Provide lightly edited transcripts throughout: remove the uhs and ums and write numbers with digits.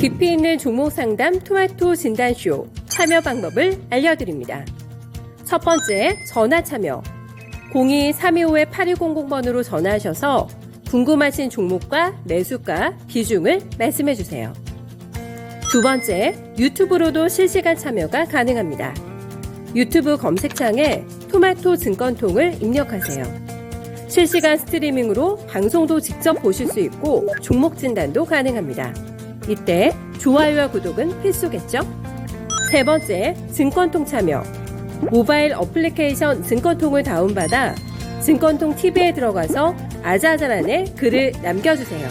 깊이 있는 종목 상담 토마토 진단쇼 참여 방법을 알려드립니다. 첫 번째, 전화 참여. 02-325-8200번으로 전화하셔서 궁금하신 종목과 매수가, 비중을 말씀해주세요. 두 번째, 유튜브로도 실시간 참여가 가능합니다. 유튜브 검색창에 토마토 증권통을 입력하세요. 실시간 스트리밍으로 방송도 직접 보실 수 있고 종목 진단도 가능합니다. 이때 좋아요와 구독은 필수겠죠? 세 번째, 증권통 참여. 모바일 어플리케이션 증권통을 다운받아 증권통 TV에 들어가서 아자아자란에 글을 남겨주세요.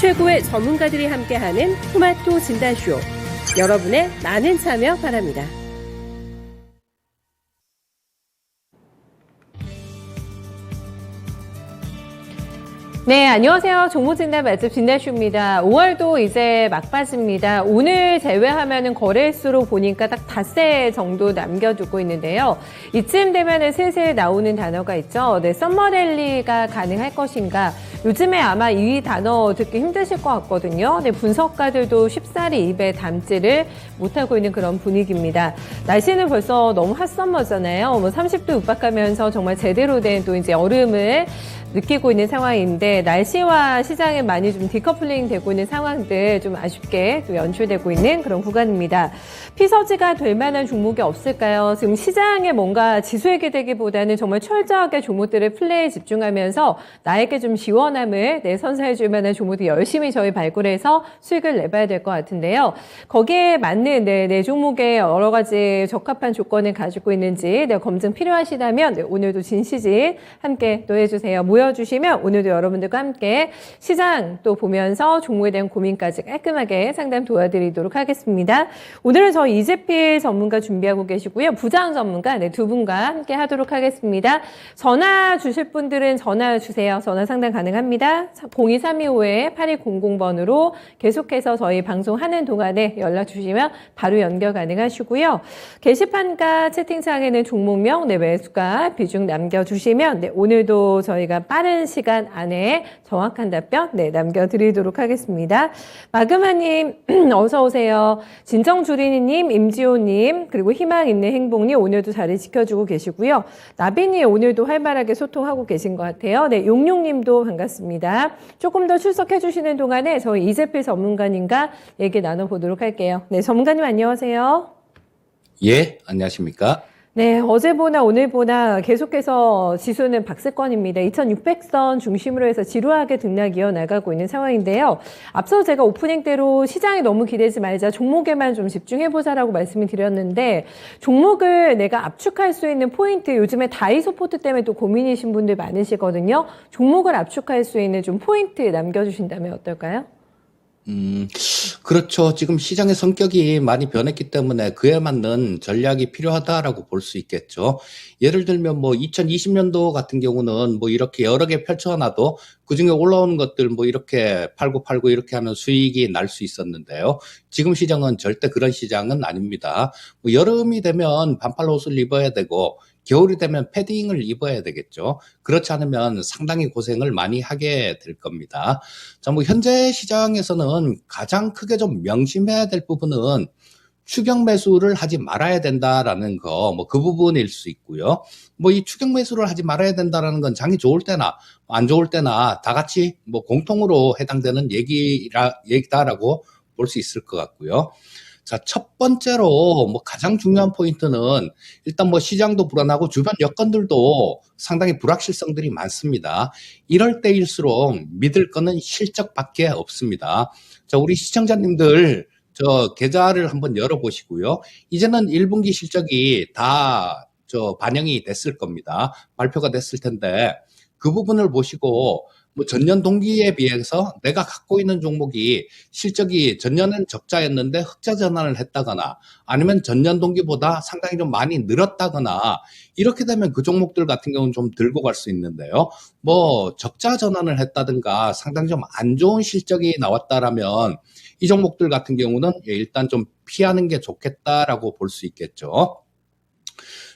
최고의 전문가들이 함께하는 토마토 진단쇼. 여러분의 많은 참여 바랍니다. 네, 안녕하세요. 종목진단 맛집 진단쇼입니다. 5월도 이제 막바지입니다. 오늘 제외하면은 거래수로 보니까 딱 닷새 정도 남겨두고 있는데요. 이쯤 되면은 슬슬 나오는 단어가 있죠. 네, 썸머랠리가 가능할 것인가. 요즘에 아마 이 단어 듣기 힘드실 것 같거든요. 네, 분석가들도 쉽사리 입에 담지를 못하고 있는 그런 분위기입니다. 날씨는 벌써 너무 핫썸머잖아요. 30도 육박하면서 정말 제대로 된 또 이제 여름을 느끼고 있는 상황인데 날씨와 시장에 많이 좀 디커플링 되고 있는 상황들 좀 아쉽게 좀 연출되고 있는 그런 구간입니다. 피서지가 될 만한 종목이 없을까요? 지금 시장에 뭔가 지수에게 되기보다는 정말 철저하게 종목들의 플레이에 집중하면서 나에게 좀 시원함을 선사해 줄 만한 종목들 열심히 저희 발굴해서 수익을 내봐야 될 것 같은데요. 거기에 맞는 내 종목의 여러 가지 적합한 조건을 가지고 있는지 검증 필요하시다면 오늘도 진시진 함께 또 해주세요. 모여주시면 오늘도 여러분들과 함께 시장 또 보면서 종목에 대한 고민까지 깔끔하게 상담 도와드리도록 하겠습니다. 오늘은 저 이재필 전문가 준비하고 계시고요. 부장 전문가 두 분과 함께 하도록 하겠습니다. 전화 주실 분들은 전화 주세요. 전화 상담 가능합니다. 02-325-8200번으로 계속해서 저희 방송하는 동안에 연락 주시면 바로 연결 가능하시고요. 게시판과 채팅창에는 종목명, 매수가, 비중 남겨주시면 오늘도 저희가 빠른 시간 안에 정확한 답변 남겨드리도록 하겠습니다. 마그마님 어서 오세요. 진정주린이님, 임지호님, 그리고 희망 있는 행복님 오늘도 자리 지켜주고 계시고요. 나비님 오늘도 활발하게 소통하고 계신 것 같아요. 네, 용용님도 반갑습니다. 조금 더 출석해 주시는 동안에 저희 이재필 전문가님과 얘기 나눠보도록 할게요. 네, 전문가님 안녕하세요. 예, 안녕하십니까? 네, 어제보나 오늘보나 계속해서 지수는 박스권입니다. 2600선 중심으로 해서 지루하게 등락 이어나가고 있는 상황인데요. 앞서 제가 오프닝 때로 시장에 너무 기대지 말자, 종목에만 좀 집중해보자라고 말씀을 드렸는데 종목을 내가 압축할 수 있는 포인트, 요즘에 다이소포트 때문에 또 고민이신 분들 많으시거든요. 종목을 압축할 수 있는 좀 포인트 남겨주신다면 어떨까요? 그렇죠. 지금 시장의 성격이 많이 변했기 때문에 그에 맞는 전략이 필요하다라고 볼 수 있겠죠. 예를 들면 2020년도 같은 경우는 이렇게 여러 개 펼쳐놔도 그중에 올라오는 것들 이렇게 팔고 이렇게 하면 수익이 날 수 있었는데요. 지금 시장은 절대 그런 시장은 아닙니다. 여름이 되면 반팔 옷을 입어야 되고 겨울이 되면 패딩을 입어야 되겠죠. 그렇지 않으면 상당히 고생을 많이 하게 될 겁니다. 자, 현재 시장에서는 가장 크게 좀 명심해야 될 부분은 추격 매수를 하지 말아야 된다라는 거, 그 부분일 수 있고요. 이 추격 매수를 하지 말아야 된다라는 건 장이 좋을 때나 안 좋을 때나 다 같이 공통으로 해당되는 얘기다라고 볼 수 있을 것 같고요. 자, 첫 번째로 가장 중요한 포인트는 일단 시장도 불안하고 주변 여건들도 상당히 불확실성들이 많습니다. 이럴 때일수록 믿을 거는 실적밖에 없습니다. 자, 우리 시청자님들 저 계좌를 한번 열어보시고요. 이제는 1분기 실적이 다 반영이 됐을 겁니다. 발표가 됐을 텐데 그 부분을 보시고 전년 동기에 비해서 내가 갖고 있는 종목이 실적이 전년은 적자였는데 흑자 전환을 했다거나 아니면 전년 동기보다 상당히 좀 많이 늘었다거나 이렇게 되면 그 종목들 같은 경우는 좀 들고 갈 수 있는데요. 적자 전환을 했다든가 상당히 좀 안 좋은 실적이 나왔다라면 이 종목들 같은 경우는 일단 좀 피하는 게 좋겠다라고 볼 수 있겠죠.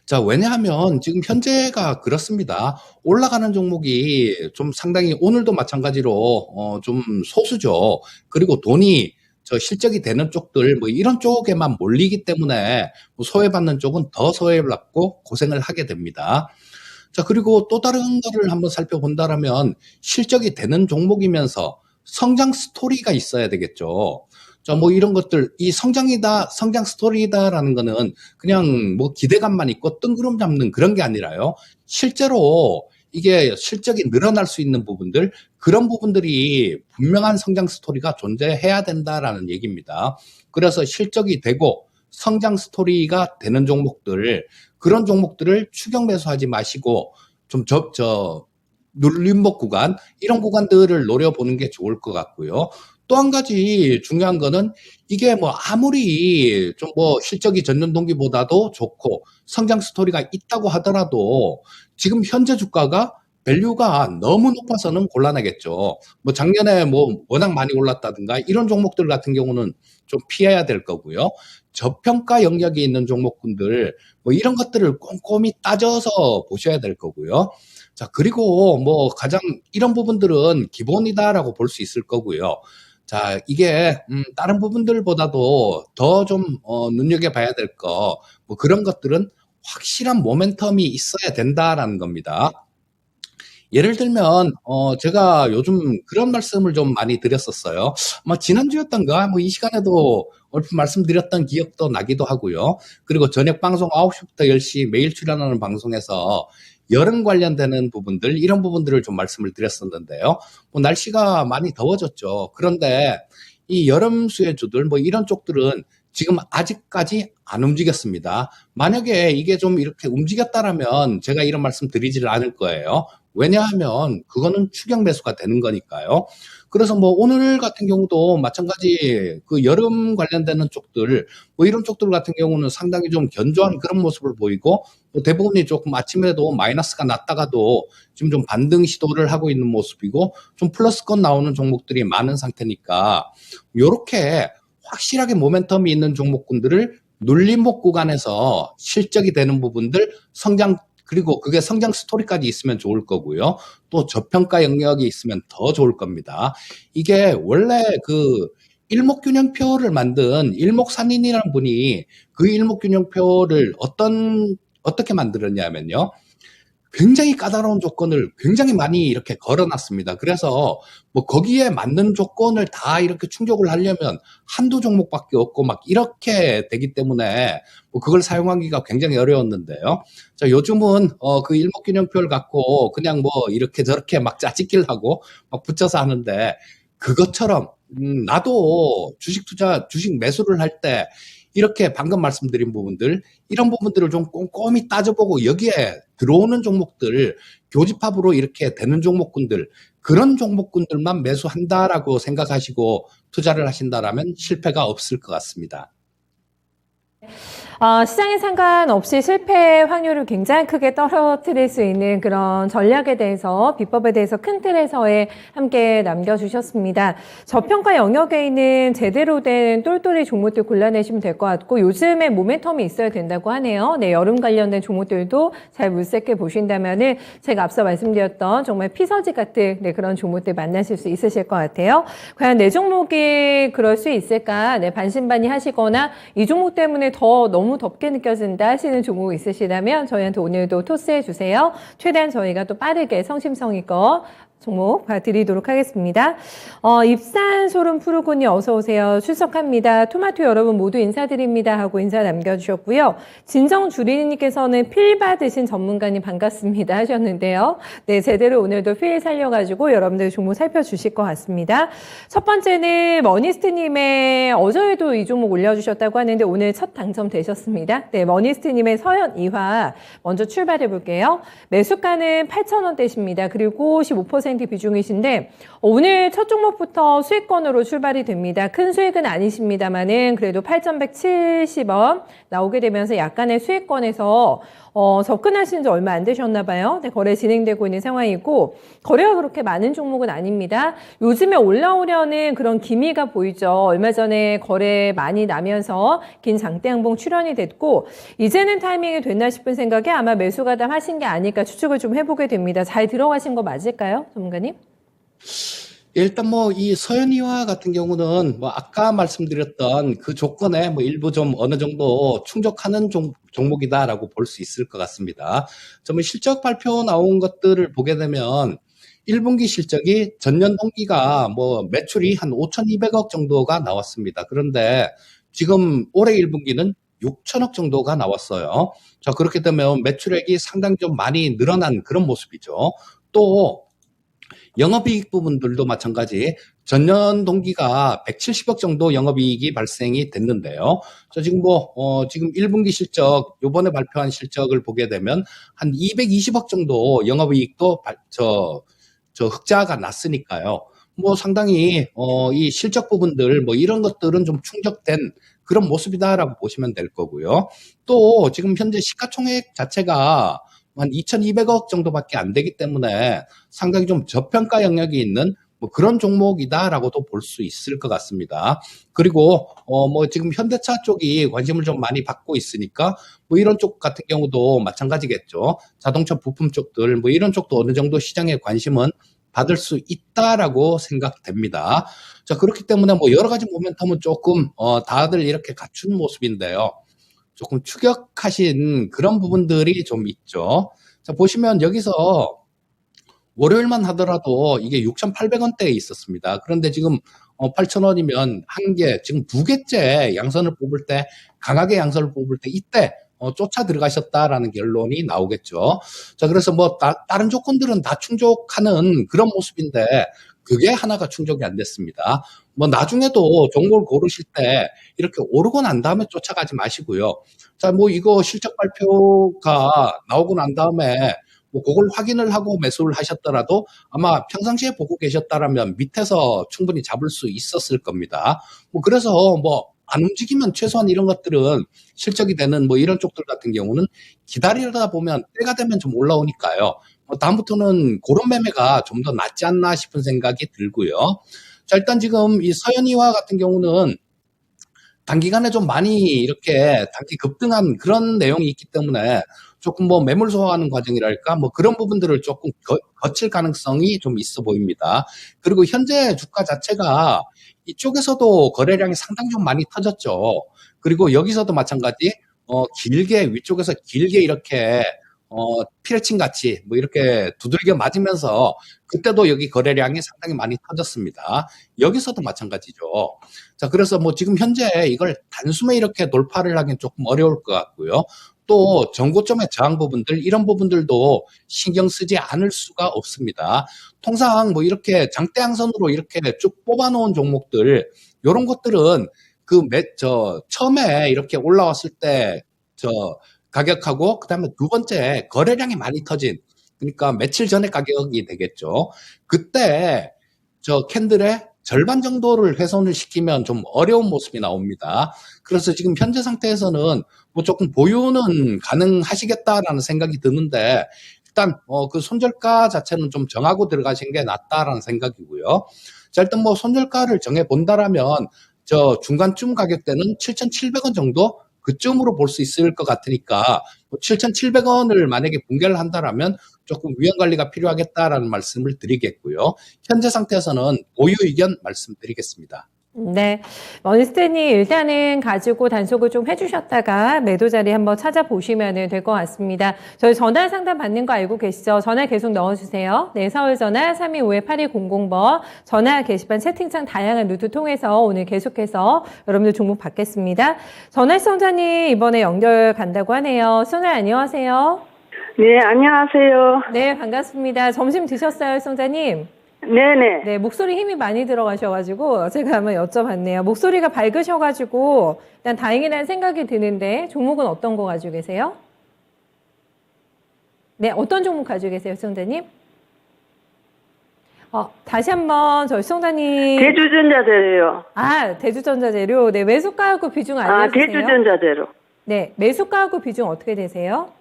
자, 왜냐하면 지금 현재가 그렇습니다. 올라가는 종목이 좀 상당히 오늘도 마찬가지로 좀 소수죠. 그리고 돈이 저 실적이 되는 쪽들 뭐 이런 쪽에만 몰리기 때문에 뭐 소외받는 쪽은 더 소외받고 고생을 하게 됩니다. 자, 그리고 또 다른 거를 한번 살펴본다라면 실적이 되는 종목이면서 성장 스토리가 있어야 되겠죠. 자, 뭐 이런 것들, 이 성장이다, 성장 스토리다라는 거는 그냥 뭐 기대감만 있고 뜬구름 잡는 그런 게 아니라요. 실제로 이게 실적이 늘어날 수 있는 부분들, 그런 부분들이 분명한 성장 스토리가 존재해야 된다라는 얘기입니다. 그래서 실적이 되고 성장 스토리가 되는 종목들, 그런 종목들을 추격 매수하지 마시고 좀 눌림목 구간, 이런 구간들을 노려보는 게 좋을 것 같고요. 또 한 가지 중요한 거는 이게 뭐 아무리 좀 뭐 실적이 전년 동기보다도 좋고 성장 스토리가 있다고 하더라도 지금 현재 주가가 밸류가 너무 높아서는 곤란하겠죠. 뭐 작년에 뭐 워낙 많이 올랐다든가 이런 종목들 같은 경우는 좀 피해야 될 거고요. 저평가 영역이 있는 종목군들 뭐 이런 것들을 꼼꼼히 따져서 보셔야 될 거고요. 자, 그리고 뭐 가장 이런 부분들은 기본이다라고 볼 수 있을 거고요. 자, 이게 다른 부분들보다도 더 좀 눈여겨봐야 될 거, 뭐 그런 것들은 확실한 모멘텀이 있어야 된다라는 겁니다. 예를 들면 제가 요즘 그런 말씀을 좀 많이 드렸었어요. 아마 지난주였던가 뭐 이 시간에도 얼핏 말씀드렸던 기억도 나기도 하고요. 그리고 저녁 방송 9시부터 10시 매일 출연하는 방송에서 여름 관련되는 부분들, 이런 부분들을 좀 말씀을 드렸었는데요. 뭐 날씨가 많이 더워졌죠. 그런데 이 여름 수혜주들 뭐 이런 쪽들은 지금 아직까지 안 움직였습니다. 만약에 이게 좀 이렇게 움직였다라면 제가 이런 말씀 드리지를 않을 거예요. 왜냐하면 그거는 추격 매수가 되는 거니까요. 그래서 뭐 오늘 같은 경우도 마찬가지 그 여름 관련되는 쪽들, 뭐 이런 쪽들 같은 경우는 상당히 좀 견조한 그런 모습을 보이고, 뭐 대부분이 조금 아침에도 마이너스가 났다가도 지금 좀 반등 시도를 하고 있는 모습이고, 좀 플러스권 나오는 종목들이 많은 상태니까, 요렇게 확실하게 모멘텀이 있는 종목군들을 눌림목 구간에서 실적이 되는 부분들, 성장, 그리고 그게 성장 스토리까지 있으면 좋을 거고요. 또 저평가 영역이 있으면 더 좋을 겁니다. 이게 원래 그 일목균형표를 만든 일목산인이라는 분이 그 일목균형표를 어떻게 만들었냐면요. 굉장히 까다로운 조건을 굉장히 많이 이렇게 걸어놨습니다. 그래서 뭐 거기에 맞는 조건을 다 이렇게 충족을 하려면 한두 종목밖에 없고 막 이렇게 되기 때문에 뭐 그걸 사용하기가 굉장히 어려웠는데요. 자, 요즘은 그 일목균형표를 갖고 그냥 뭐 이렇게 저렇게 막 짜집기를 하고 막 붙여서 하는데, 그것처럼 나도 주식 매수를 할 때 이렇게 방금 말씀드린 부분들, 이런 부분들을 좀 꼼꼼히 따져보고 여기에 들어오는 종목들, 교집합으로 이렇게 되는 종목군들, 그런 종목군들만 매수한다라고 생각하시고 투자를 하신다라면 실패가 없을 것 같습니다. 시장에 상관없이 실패 확률을 굉장히 크게 떨어뜨릴 수 있는 그런 전략에 대해서, 비법에 대해서 큰 틀에서의 함께 남겨주셨습니다. 저평가 영역에 있는 제대로 된 똘똘이 종목들 골라내시면 될 것 같고, 요즘에 모멘텀이 있어야 된다고 하네요. 네, 여름 관련된 종목들도 잘 물색해 보신다면은 제가 앞서 말씀드렸던 정말 피서지 같은 그런 종목들 만나실 수 있으실 것 같아요. 과연 내 종목이 그럴 수 있을까? 네, 반신반의하시거나 이 종목 때문에 더 너무 덥게 느껴진다 하시는 종목 있으시다면 저희한테 오늘도 토스해 주세요. 최대한 저희가 또 빠르게 성심성의껏 종목 봐드리도록 하겠습니다. 입산 소름 푸르고니 어서 오세요. 출석합니다. 토마토 여러분 모두 인사드립니다 하고 인사 남겨주셨고요. 진정 주리님께서는 필 받으신 전문가님 반갑습니다 하셨는데요. 네, 제대로 오늘도 필 살려가지고 여러분들 종목 살펴주실 것 같습니다. 첫 번째는 머니스트님의 어제에도 이 종목 올려주셨다고 하는데 오늘 첫 당첨되셨습니다. 네, 머니스트님의 서현 2화 먼저 출발해 볼게요. 매수가는 8,000원대십니다. 그리고 15% 40% 비중이신데 오늘 첫 종목부터 수익권으로 출발이 됩니다. 큰 수익은 아니십니다만은 그래도 8,170원 나오게 되면서 약간의 수익권에서 접근하신 지 얼마 안 되셨나 봐요. 네, 거래 진행되고 있는 상황이고 거래가 그렇게 많은 종목은 아닙니다. 요즘에 올라오려는 그런 기미가 보이죠. 얼마 전에 거래 많이 나면서 긴 장대 양봉 출현이 됐고 이제는 타이밍이 됐나 싶은 생각에 아마 매수 가담하신 게 아닐까 추측을 좀 해보게 됩니다. 잘 들어가신 거 맞을까요, 전문가님? 일단 뭐 이 서현이와 같은 경우는 뭐 아까 말씀드렸던 그 조건에 뭐 일부 좀 어느 정도 충족하는 종목이다라고 볼 수 있을 것 같습니다. 저는 실적 발표 나온 것들을 보게 되면 1분기 실적이 전년 동기가 뭐 매출이 한 5,200억 정도가 나왔습니다. 그런데 지금 올해 1분기는 6천억 정도가 나왔어요. 자, 그렇게 되면 매출액이 상당히 좀 많이 늘어난 그런 모습이죠. 또 영업이익 부분들도 마찬가지 전년 동기가 170억 정도 영업이익이 발생이 됐는데요. 지금 1분기 실적, 요번에 발표한 실적을 보게 되면 한 220억 정도 영업이익도 흑자가 났으니까요. 뭐 상당히 이 실적 부분들 뭐 이런 것들은 좀 충족된 그런 모습이다라고 보시면 될 거고요. 또 지금 현재 시가총액 자체가 한 2,200억 정도밖에 안 되기 때문에 상당히 좀 저평가 영역이 있는 뭐 그런 종목이다라고도 볼 수 있을 것 같습니다. 그리고 뭐 지금 현대차 쪽이 관심을 좀 많이 받고 있으니까 뭐 이런 쪽 같은 경우도 마찬가지겠죠. 자동차 부품 쪽들 뭐 이런 쪽도 어느 정도 시장에 관심은 받을 수 있다라고 생각됩니다. 자, 그렇기 때문에 뭐 여러 가지 모멘텀은 조금 다들 이렇게 갖춘 모습인데요. 조금 추격하신 그런 부분들이 좀 있죠. 자, 보시면 여기서 월요일만 하더라도 이게 6,800원대에 있었습니다. 그런데 지금 8,000원이면 한 개, 지금 두 개째 양선을 뽑을 때, 강하게 양선을 뽑을 때 이때 쫓아 들어가셨다라는 결론이 나오겠죠. 자, 그래서 뭐 다른 조건들은 다 충족하는 그런 모습인데 그게 하나가 충족이 안 됐습니다. 뭐 나중에도 종목을 고르실 때 이렇게 오르고 난 다음에 쫓아가지 마시고요. 자, 뭐 이거 실적 발표가 나오고 난 다음에 뭐 그걸 확인을 하고 매수를 하셨더라도 아마 평상시에 보고 계셨다라면 밑에서 충분히 잡을 수 있었을 겁니다. 뭐 그래서 뭐 안 움직이면 최소한 이런 것들은 실적이 되는 뭐 이런 쪽들 같은 경우는 기다리다 보면 때가 되면 좀 올라오니까요. 다음부터는 그런 매매가 좀 더 낫지 않나 싶은 생각이 들고요. 자, 일단 지금 이 서현이와 같은 경우는 단기간에 좀 많이 이렇게 단기 급등한 그런 내용이 있기 때문에 조금 뭐 매물 소화하는 과정이랄까 뭐 그런 부분들을 조금 거칠 가능성이 좀 있어 보입니다. 그리고 현재 주가 자체가 이쪽에서도 거래량이 상당히 좀 많이 터졌죠. 그리고 여기서도 마찬가지 길게 위쪽에서 길게 이렇게 피레칭 같이 뭐 이렇게 두들겨 맞으면서 그때도 여기 거래량이 상당히 많이 터졌습니다. 여기서도 마찬가지죠. 자, 그래서 뭐 지금 현재 이걸 단숨에 이렇게 돌파를 하긴 조금 어려울 것 같고요. 또 전고점의 저항 부분들 이런 부분들도 신경 쓰지 않을 수가 없습니다. 통상 뭐 이렇게 장대양선으로 이렇게 쭉 뽑아놓은 종목들 이런 것들은 처음에 이렇게 올라왔을 때 가격하고 그다음에 두 번째 거래량이 많이 터진 그러니까 며칠 전에 가격이 되겠죠. 그때 캔들의 절반 정도를 훼손을 시키면 좀 어려운 모습이 나옵니다. 그래서 지금 현재 상태에서는 뭐 조금 보유는 가능하시겠다라는 생각이 드는데 일단 그 손절가 자체는 좀 정하고 들어가신 게 낫다라는 생각이고요. 자, 일단 뭐 손절가를 정해 본다라면 중간쯤 가격대는 7,700원 정도 그쯤으로 볼 수 있을 것 같으니까 7,700원을 만약에 붕괴를 한다라면 조금 위험 관리가 필요하겠다라는 말씀을 드리겠고요. 현재 상태에서는 보유 의견 말씀드리겠습니다. 네. 머니스탠이 일단은 가지고 단속을 좀 해주셨다가 매도 자리 한번 찾아보시면 될 것 같습니다. 저희 전화 상담 받는 거 알고 계시죠? 전화 계속 넣어주세요. 네, 서울 전화 325-8200번 전화 게시판 채팅창 다양한 루트 통해서 오늘 계속해서 여러분들 종목 받겠습니다. 전화 시청자님 이번에 연결 간다고 하네요. 시청자 안녕하세요. 네, 안녕하세요. 네, 반갑습니다. 점심 드셨어요, 시청자님? 네네. 네, 목소리 힘이 많이 들어가셔가지고 제가 한번 여쭤봤네요. 목소리가 밝으셔가지고 일단 다행이라는 생각이 드는데 종목은 어떤 거 가지고 계세요? 네, 어떤 종목 가지고 계세요, 시청자님? 다시 한번 저희 시청자님. 대주전자재료요. 대주전자재료. 네, 매수가하고 비중 알려주세요. 대주전자재료. 네, 매수가하고 비중 어떻게 되세요?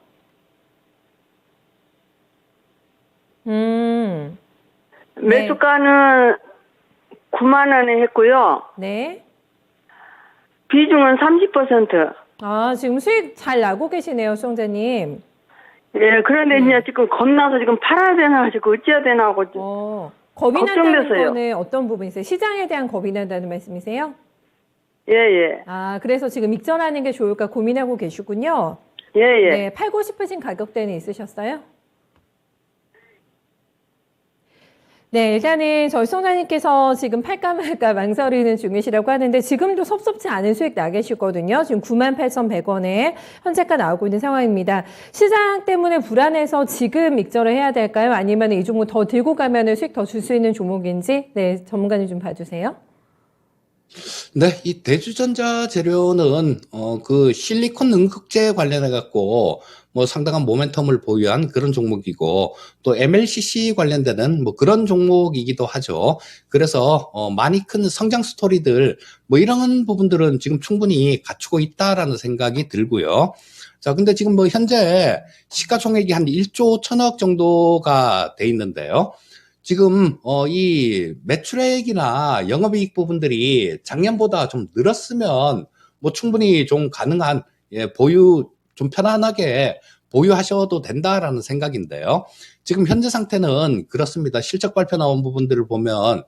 네. 매수가는 9만 원에 했고요. 네. 비중은 30%. 지금 수익 잘 나고 계시네요, 시청자님. 예, 그런데 이제 지금 겁나서 지금 팔아야 되나, 지금 어찌해야 되나 하고. 겁이 난다는 걱정돼서요. 거는 어떤 부분이세요? 시장에 대한 겁이 난다는 말씀이세요? 예, 예. 그래서 지금 익절하는 게 좋을까 고민하고 계시군요. 예, 예. 네, 팔고 싶으신 가격대는 있으셨어요? 네, 일단은 저희 시청자님께서 지금 팔까 말까 망설이는 중이시라고 하는데 지금도 섭섭지 않은 수익 나 계시거든요. 지금 98,100원에 현재가 나오고 있는 상황입니다. 시장 때문에 불안해서 지금 익절을 해야 될까요? 아니면 이 종목 더 들고 가면 수익 더 줄 수 있는 종목인지 네, 전문가님 좀 봐주세요. 네, 이 대주전자 재료는 그 실리콘 응급제 관련해 갖고 뭐 상당한 모멘텀을 보유한 그런 종목이고 또 MLCC 관련되는 뭐 그런 종목이기도 하죠. 그래서 많이 큰 성장 스토리들 뭐 이런 부분들은 지금 충분히 갖추고 있다라는 생각이 들고요. 자, 근데 지금 뭐 현재 시가총액이 한 1조 1천억 정도가 돼 있는데요. 지금 이 매출액이나 영업이익 부분들이 작년보다 좀 늘었으면 뭐 충분히 좀 가능한 보유 좀 편안하게 보유하셔도 된다라는 생각인데요. 지금 현재 상태는 그렇습니다. 실적 발표 나온 부분들을 보면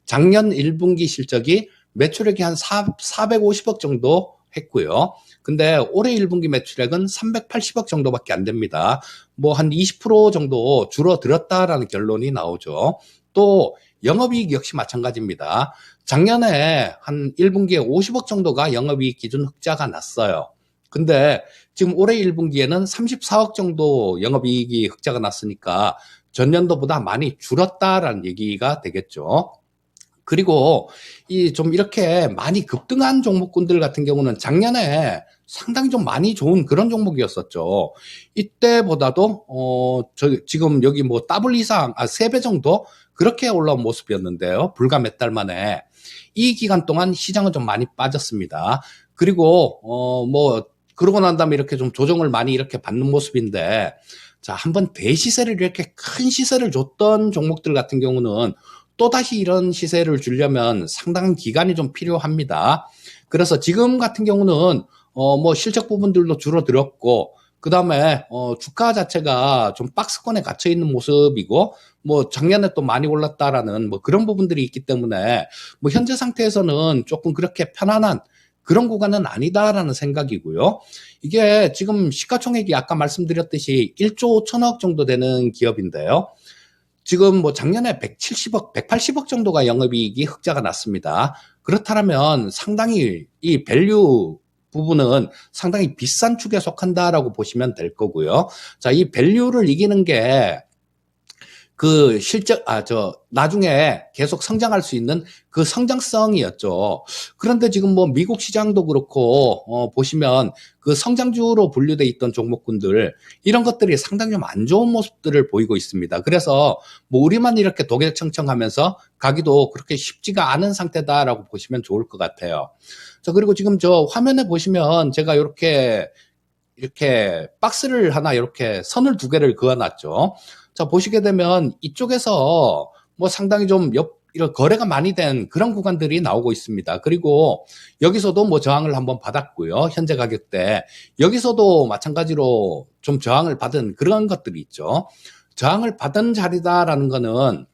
작년 1분기 실적이 매출액이 한 450억 정도 했고요. 근데 올해 1분기 매출액은 380억 정도밖에 안 됩니다. 뭐 한 20% 정도 줄어들었다라는 결론이 나오죠. 또 영업이익 역시 마찬가지입니다. 작년에 한 1분기에 50억 정도가 영업이익 기준 흑자가 났어요. 근데 지금 올해 1분기에는 34억 정도 영업이익이 흑자가 났으니까 전년도보다 많이 줄었다라는 얘기가 되겠죠. 그리고 이 좀 이렇게 많이 급등한 종목군들 같은 경우는 작년에 상당히 좀 많이 좋은 그런 종목이었었죠. 이때보다도 지금 여기 뭐 더블 이상 3배 정도 그렇게 올라온 모습이었는데요. 불과 몇 달 만에 이 기간 동안 시장은 좀 많이 빠졌습니다. 그리고 뭐 그러고 난 다음에 이렇게 좀 조정을 많이 이렇게 받는 모습인데 자, 한번 대시세를 이렇게 큰 시세를 줬던 종목들 같은 경우는 또다시 이런 시세를 주려면 상당한 기간이 좀 필요합니다. 그래서 지금 같은 경우는 뭐 실적 부분들도 줄어들었고 그 다음에 주가 자체가 좀 박스권에 갇혀 있는 모습이고 뭐 작년에 또 많이 올랐다라는 뭐 그런 부분들이 있기 때문에 뭐 현재 상태에서는 조금 그렇게 편안한 그런 구간은 아니다라는 생각이고요. 이게 지금 시가총액이 아까 말씀드렸듯이 1조 5천억 정도 되는 기업인데요. 지금 뭐 작년에 170억, 180억 정도가 영업이익이 흑자가 났습니다. 그렇다면 상당히 이 밸류 부분은 상당히 비싼 축에 속한다라고 보시면 될 거고요. 자, 이 밸류를 이기는 게 그 실적, 나중에 계속 성장할 수 있는 그 성장성이었죠. 그런데 지금 뭐 미국 시장도 그렇고, 보시면 그 성장주로 분류돼 있던 종목군들, 이런 것들이 상당히 좀 안 좋은 모습들을 보이고 있습니다. 그래서 뭐 우리만 이렇게 도객청청하면서 가기도 그렇게 쉽지가 않은 상태다라고 보시면 좋을 것 같아요. 자, 그리고 지금 저 화면에 보시면 제가 이렇게 박스를 하나 이렇게 선을 2개를 그어놨죠. 자, 보시게 되면 이쪽에서 뭐 상당히 좀 이런 거래가 많이 된 그런 구간들이 나오고 있습니다. 그리고 여기서도 뭐 저항을 한번 받았고요. 현재 가격대. 여기서도 마찬가지로 좀 저항을 받은 그런 것들이 있죠. 저항을 받은 자리다라는 거는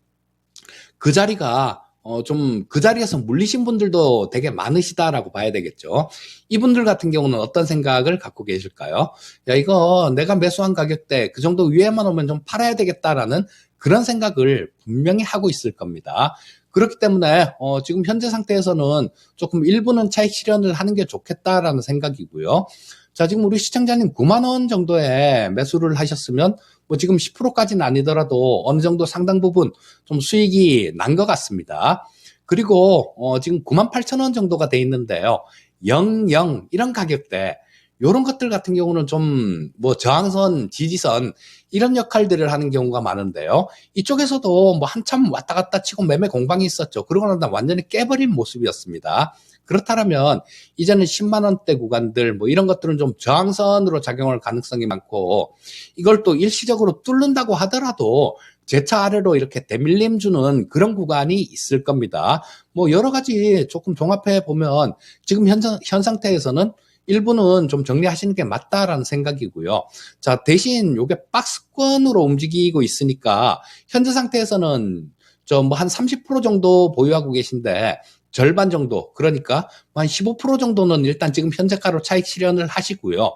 그 자리가 좀 그 자리에서 물리신 분들도 되게 많으시다라고 봐야 되겠죠. 이분들 같은 경우는 어떤 생각을 갖고 계실까요? 야, 이거 내가 매수한 가격대 그 정도 위에만 오면 좀 팔아야 되겠다라는 그런 생각을 분명히 하고 있을 겁니다. 그렇기 때문에 지금 현재 상태에서는 조금 일부는 차익 실현을 하는 게 좋겠다라는 생각이고요. 자, 지금 우리 시청자님 9만 원 정도에 매수를 하셨으면 뭐 지금 10%까지는 아니더라도 어느 정도 상당 부분 좀 수익이 난 것 같습니다. 그리고 지금 98,000원 정도가 돼 있는데요. 00 이런 가격대 요런 것들 같은 경우는 좀 뭐 저항선, 지지선 이런 역할들을 하는 경우가 많은데요. 이쪽에서도 뭐 한참 왔다 갔다 치고 매매 공방이 있었죠. 그러고 나서 완전히 깨버린 모습이었습니다. 그렇다면 이제는 10만 원대 구간들 뭐 이런 것들은 좀 저항선으로 작용할 가능성이 많고, 이걸 또 일시적으로 뚫는다고 하더라도 재차 아래로 이렇게 대밀림 주는 그런 구간이 있을 겁니다. 뭐 여러 가지 조금 종합해 보면 지금 현 상태에서는 일부는 좀 정리하시는 게 맞다라는 생각이고요. 자, 대신 요게 박스권으로 움직이고 있으니까 현재 상태에서는 좀 뭐 한 30% 정도 보유하고 계신데, 절반 정도, 그러니까 한 15% 정도는 일단 지금 현재가로 차익 실현을 하시고요.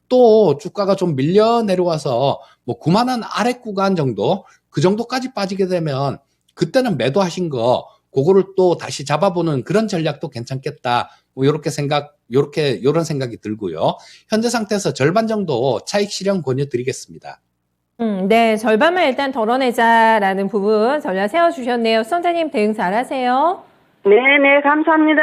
또 주가가 좀 밀려 내려와서 뭐 9만 원 아래 구간 정도, 그 정도까지 빠지게 되면 그때는 매도하신 거 그거를 또 다시 잡아보는 그런 전략도 괜찮겠다. 뭐 요런 생각이 들고요. 현재 상태에서 절반 정도 차익 실현 권유드리겠습니다. 네, 절반만 일단 덜어내자라는 부분 전략 세워주셨네요. 선생님 대응 잘하세요. 네네, 감사합니다.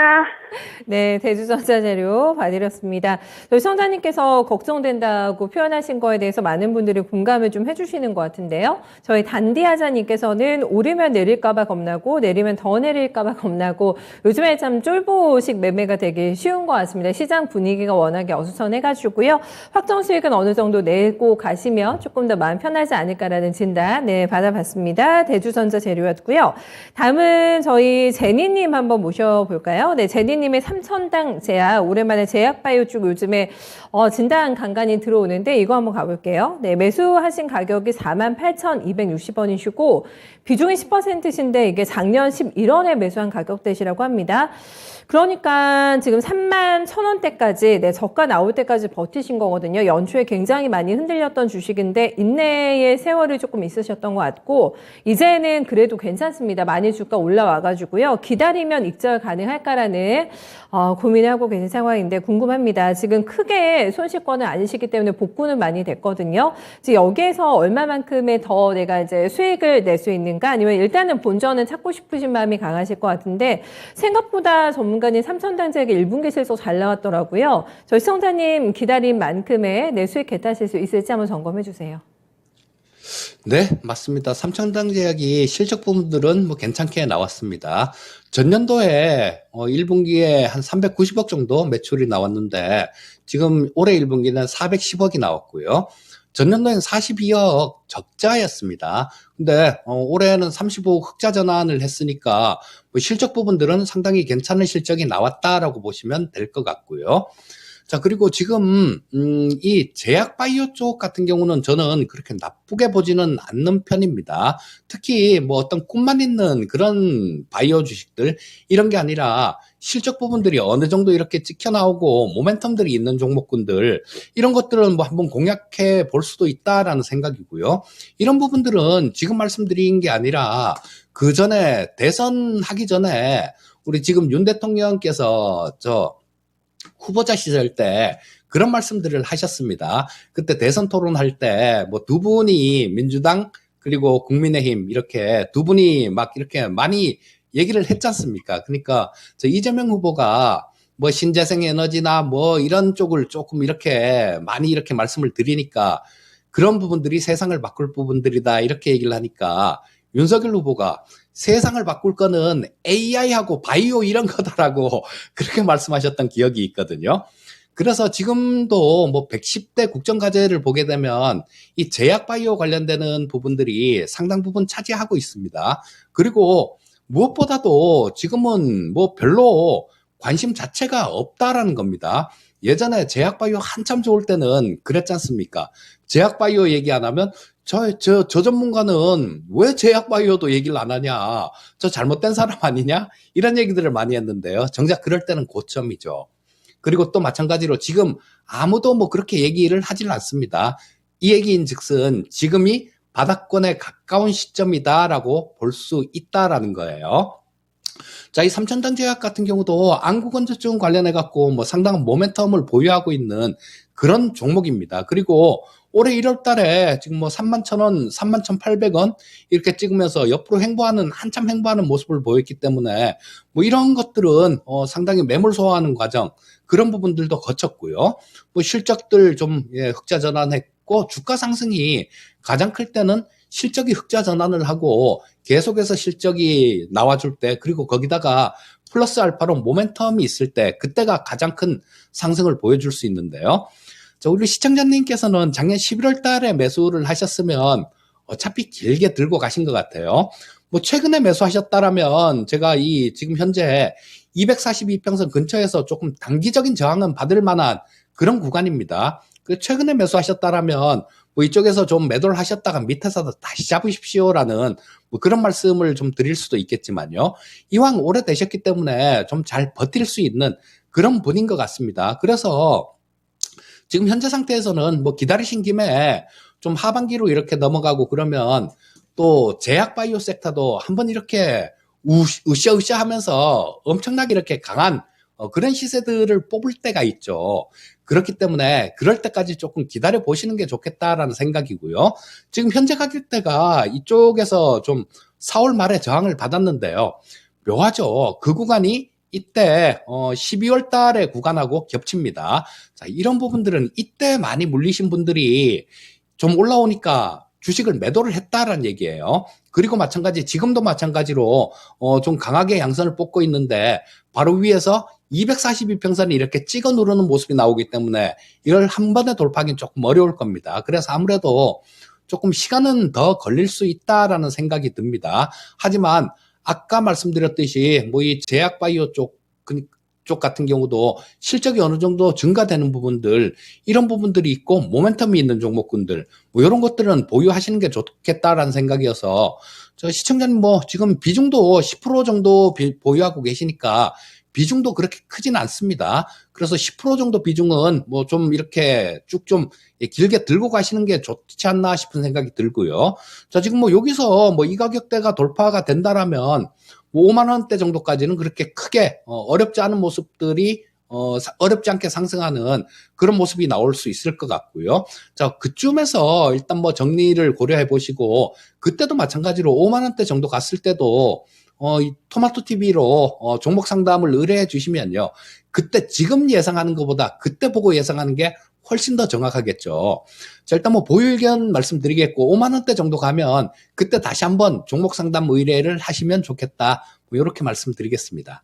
네, 대주전자재료 봐드렸습니다. 저희 성자님께서 걱정된다고 표현하신 거에 대해서 많은 분들이 공감을 좀 해주시는 것 같은데요. 저희 단디하자님께서는 오르면 내릴까봐 겁나고 내리면 더 내릴까봐 겁나고 요즘에 참 쫄보식 매매가 되게 쉬운 것 같습니다. 시장 분위기가 워낙에 어수선해가지고요. 확정 수익은 어느 정도 내고 가시면 조금 더 마음 편하지 않을까라는 진단 받아봤습니다. 대주전자재료였고요. 다음은 저희 제니님 한번 모셔볼까요? 네, 제니님의 3,000당 제약, 오랜만에 제약바이오 쪽 요즘에 진단 간간히 들어오는데 이거 한번 가볼게요. 네, 매수하신 가격이 48,260원이시고 비중이 10%신데 이게 작년 11월에 매수한 가격대시라고 합니다. 그러니까 지금 31,000원대까지 저가 나올 때까지 버티신 거거든요. 연초에 굉장히 많이 흔들렸던 주식인데 인내의 세월이 조금 있으셨던 것 같고 이제는 그래도 괜찮습니다. 많이 주가 올라와가지고요. 기다리면 익절 가능할까라는 고민을 하고 계신 상황인데 궁금합니다. 지금 크게 손실권은 아니시기 때문에 복구는 많이 됐거든요. 지금 여기에서 얼마만큼의 더 내가 이제 수익을 낼 수 있는가 아니면 일단은 본전은 찾고 싶으신 마음이 강하실 것 같은데 생각보다 전문가님 3,000당제에게 1분기 실적 잘 나왔더라고요. 저희 시청자님 기다린 만큼의 내 수익 개타실 수 있을지 한번 점검해 주세요. 네, 맞습니다. 3,000당 제약이 실적 부분들은 뭐 괜찮게 나왔습니다. 전년도에 1분기에 한 390억 정도 매출이 나왔는데 지금 올해 1분기는 410억이 나왔고요. 전년도에는 42억 적자였습니다. 근데 올해는 35억 흑자 전환을 했으니까 뭐 실적 부분들은 상당히 괜찮은 실적이 나왔다라고 보시면 될 것 같고요. 자, 그리고 지금 이 제약 바이오 쪽 같은 경우는 저는 그렇게 나쁘게 보지는 않는 편입니다. 특히 뭐 어떤 꿈만 있는 그런 바이오 주식들 이런 게 아니라 실적 부분들이 어느 정도 이렇게 찍혀 나오고 모멘텀들이 있는 종목군들 이런 것들은 뭐 한번 공략해 볼 수도 있다라는 생각이고요. 이런 부분들은 지금 말씀드린 게 아니라 그 전에 대선 하기 전에 우리 지금 윤 대통령께서 후보자 시절 때 그런 말씀들을 하셨습니다. 그때 대선 토론할 때 뭐 두 분이 민주당 그리고 국민의힘 이렇게 두 분이 막 이렇게 많이 얘기를 했지 않습니까? 그러니까 이재명 후보가 뭐 신재생 에너지나 뭐 이런 쪽을 조금 이렇게 많이 이렇게 말씀을 드리니까 그런 부분들이 세상을 바꿀 부분들이다 이렇게 얘기를 하니까 윤석열 후보가 세상을 바꿀 거는 AI하고 바이오 이런 거다라고 그렇게 말씀하셨던 기억이 있거든요. 그래서 지금도 뭐 110대 국정과제를 보게 되면 이 제약 바이오 관련되는 부분들이 상당 부분 차지하고 있습니다. 그리고 무엇보다도 지금은 뭐 별로 관심 자체가 없다라는 겁니다. 예전에 제약 바이오 한참 좋을 때는 그랬지 않습니까? 제약 바이오 얘기 안 하면 저 전문가는 왜 제약 바이오도 얘기를 안 하냐? 저 잘못된 사람 아니냐? 이런 얘기들을 많이 했는데요. 정작 그럴 때는 고점이죠. 그리고 또 마찬가지로 지금 아무도 뭐 그렇게 얘기를 하질 않습니다. 이 얘기인 즉슨 지금이 바닥권에 가까운 시점이다라고 볼 수 있다라는 거예요. 자, 이 삼천당 제약 같은 경우도 안구건조증 관련해 갖고 뭐 상당한 모멘텀을 보유하고 있는 그런 종목입니다. 그리고 올해 1월 달에 지금 뭐 31,000원, 31,800원 이렇게 찍으면서 옆으로 한참 횡보하는 모습을 보였기 때문에 뭐 이런 것들은 상당히 매물 소화하는 과정, 그런 부분들도 거쳤고요. 뭐 실적들 좀 흑자 전환했고, 주가 상승이 가장 클 때는 실적이 흑자 전환을 하고 계속해서 실적이 나와줄 때, 그리고 거기다가 플러스 알파로 모멘텀이 있을 때, 그때가 가장 큰 상승을 보여줄 수 있는데요. 자, 우리 시청자님께서는 작년 11월 달에 매수를 하셨으면 어차피 길게 들고 가신 것 같아요. 뭐 최근에 매수하셨다라면 제가 지금 현재 242평선 근처에서 조금 단기적인 저항은 받을 만한 그런 구간입니다. 최근에 매수하셨다라면 뭐 이쪽에서 좀 매도를 하셨다가 밑에서 다시 잡으십시오라는 뭐 그런 말씀을 좀 드릴 수도 있겠지만요. 이왕 오래되셨기 때문에 좀 잘 버틸 수 있는 그런 분인 것 같습니다. 그래서 지금 현재 상태에서는 뭐 기다리신 김에 좀 하반기로 이렇게 넘어가고 그러면 또 제약바이오 섹터도 한번 이렇게 으쌰으쌰 하면서 엄청나게 이렇게 강한 그런 시세들을 뽑을 때가 있죠. 그렇기 때문에 그럴 때까지 조금 기다려 보시는 게 좋겠다라는 생각이고요. 지금 현재 가격대가 이쪽에서 좀 4월 말에 저항을 받았는데요. 묘하죠. 그 구간이 이때 12월 달에 구간하고 겹칩니다. 자, 이런 부분들은 이때 많이 물리신 분들이 좀 올라오니까 주식을 매도를 했다라는 얘기예요. 그리고 지금도 마찬가지로 좀 강하게 양선을 뽑고 있는데 바로 위에서 242평선이 이렇게 찍어 누르는 모습이 나오기 때문에 이걸 한 번에 돌파하기는 조금 어려울 겁니다. 그래서 아무래도 조금 시간은 더 걸릴 수 있다라는 생각이 듭니다. 하지만 아까 말씀드렸듯이 뭐 이 제약바이오 쪽 같은 경우도 실적이 어느 정도 증가되는 부분들, 이런 부분들이 있고 모멘텀이 있는 종목군들, 뭐 이런 것들은 보유하시는 게 좋겠다라는 생각이어서, 저 시청자님 뭐 지금 비중도 10% 정도 보유하고 계시니까 비중도 그렇게 크진 않습니다. 그래서 10% 정도 비중은 뭐 좀 이렇게 쭉 좀 길게 들고 가시는 게 좋지 않나 싶은 생각이 들고요. 자, 지금 뭐 여기서 뭐 이 가격대가 돌파가 된다라면 뭐 5만 원대 정도까지는 그렇게 크게 어렵지 않은 모습들이 어렵지 않게 상승하는 그런 모습이 나올 수 있을 것 같고요. 자, 그쯤에서 일단 뭐 정리를 고려해 보시고, 그때도 마찬가지로 5만 원대 정도 갔을 때도 이 토마토 TV로 종목 상담을 의뢰해 주시면요. 그때 지금 예상하는 것보다 그때 보고 예상하는 게 훨씬 더 정확하겠죠. 자, 일단 뭐 보유 의견 말씀드리겠고, 5만 원대 정도 가면 그때 다시 한번 종목 상담 의뢰를 하시면 좋겠다. 뭐 이렇게 말씀드리겠습니다.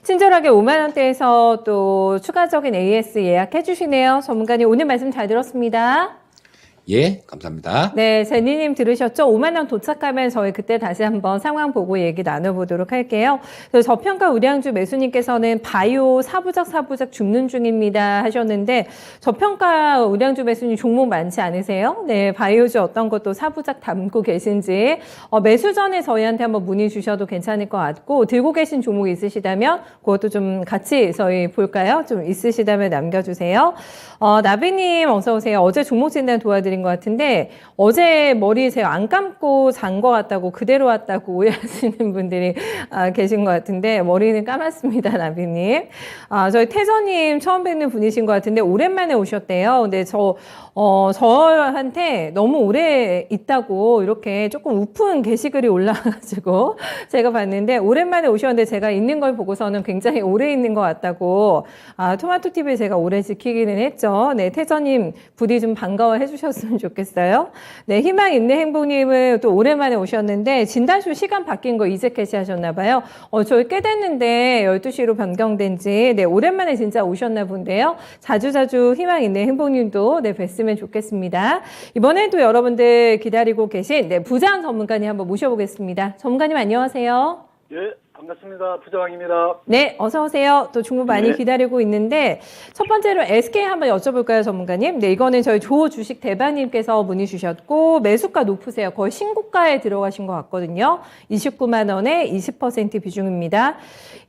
친절하게 5만 원대에서 또 추가적인 AS 예약해 주시네요. 전문가님 오늘 말씀 잘 들었습니다. 예, 감사합니다. 네, 제니님 들으셨죠? 5만 원 도착하면 저희 그때 다시 한번 상황 보고 얘기 나눠보도록 할게요. 저평가 우량주 매수님께서는 바이오 사부작 죽는 중입니다 하셨는데, 저평가 우량주 매수님 종목 많지 않으세요? 네, 바이오주 어떤 것도 사부작 담고 계신지 매수 전에 저희한테 한번 문의 주셔도 괜찮을 것 같고, 들고 계신 종목 있으시다면 그것도 좀 같이 저희 볼까요? 좀 있으시다면 남겨주세요. 나비님 어서 오세요. 어제 종목 진단 도와드린 것 같은데, 어제 머리 제가 안 감고 잔 것 같다고, 그대로 왔다고 오해하시는 분들이 계신 것 같은데, 머리는 감았습니다, 나비님. 저희 태서님 처음 뵙는 분이신 것 같은데 오랜만에 오셨대요. 근데 저한테 너무 오래 있다고 이렇게 조금 우픈 게시글이 올라가지고 제가 봤는데, 오랜만에 오셨는데 제가 있는 걸 보고서는 굉장히 오래 있는 것 같다고, 토마토 TV에 제가 오래 지키기는 했죠. 네, 태서님 부디 좀 반가워해 주셨으면 좋겠어요. 네, 희망 있는 행복님은 또 오랜만에 오셨는데, 진단쇼 시간 바뀐 거 이제 캐시하셨나 봐요. 저희 꽤 됐는데 12시로 변경된 지, 네, 오랜만에 진짜 오셨나 본데요. 자주자주 희망 있는 행복님도 네, 뵀으면 좋겠습니다. 이번에도 여러분들 기다리고 계신 부장 전문가님 한번 모셔보겠습니다. 전문가님 안녕하세요. 예, 반갑습니다. 부장입니다. 네, 어서 오세요. 또 종목 많이 기다리고 있는데, 첫 번째로 SK 한번 여쭤볼까요, 전문가님? 네, 이거는 저희 조 주식 대박님께서 문의 주셨고, 매수가 높으세요. 거의 신고가에 들어가신 것 같거든요. 29만 원에 20% 비중입니다.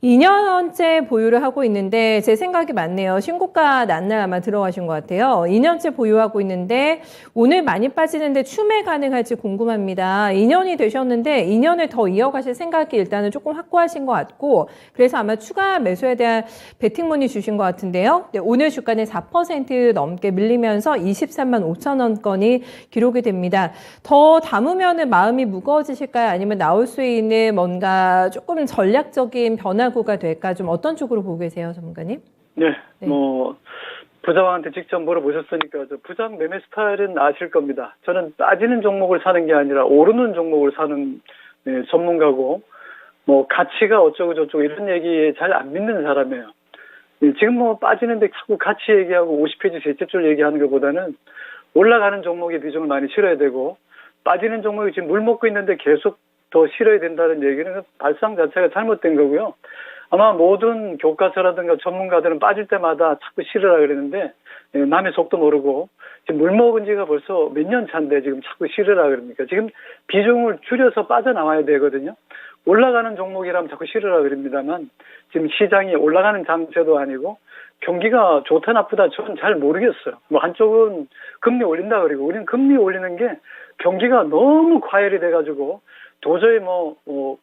2년째 보유를 하고 있는데, 제 생각이 맞네요. 신고가 난날 아마 들어가신 것 같아요. 2년째 보유하고 있는데, 오늘 많이 빠지는데 추매 가능할지 궁금합니다. 2년이 되셨는데, 2년을 더 이어가실 생각이 일단은 조금 확고 확보하신 것 같고 그래서 아마 추가 매수에 대한 베팅문이 주신 것 같은데요. 네, 오늘 주가는 4% 넘게 밀리면서 23만 5천 원권이 기록이 됩니다. 더 담으면은 마음이 무거워지실까요? 아니면 나올 수 있는 뭔가 조금 전략적인 변화구가 될까? 좀 어떤 쪽으로 보고 계세요, 전문가님? 네, 네. 부장한테 직접 물어보셨으니까 저 부장 매매 스타일은 아실 겁니다. 저는 빠지는 종목을 사는 게 아니라 오르는 종목을 사는 전문가고 가치가 어쩌고 저쩌고 이런 얘기에 잘 안 믿는 사람이에요. 지금 빠지는데 자꾸 가치 얘기하고 50페이지 셋째 줄 얘기하는 것보다는 올라가는 종목의 비중을 많이 실어야 되고 빠지는 종목이 지금 물 먹고 있는데 계속 더 실어야 된다는 얘기는 발상 자체가 잘못된 거고요. 아마 모든 교과서라든가 전문가들은 빠질 때마다 자꾸 실으라 그러는데 남의 속도 모르고 지금 물 먹은 지가 벌써 몇 년 차인데 지금 자꾸 실으라 그럽니까? 지금 비중을 줄여서 빠져나와야 되거든요. 올라가는 종목이라면 자꾸 실으라 그럽니다만 지금 시장이 올라가는 장세도 아니고 경기가 좋다 나쁘다 저는 잘 모르겠어요. 한쪽은 금리 올린다 그러고 우리는 금리 올리는 게 경기가 너무 과열이 돼가지고 도저히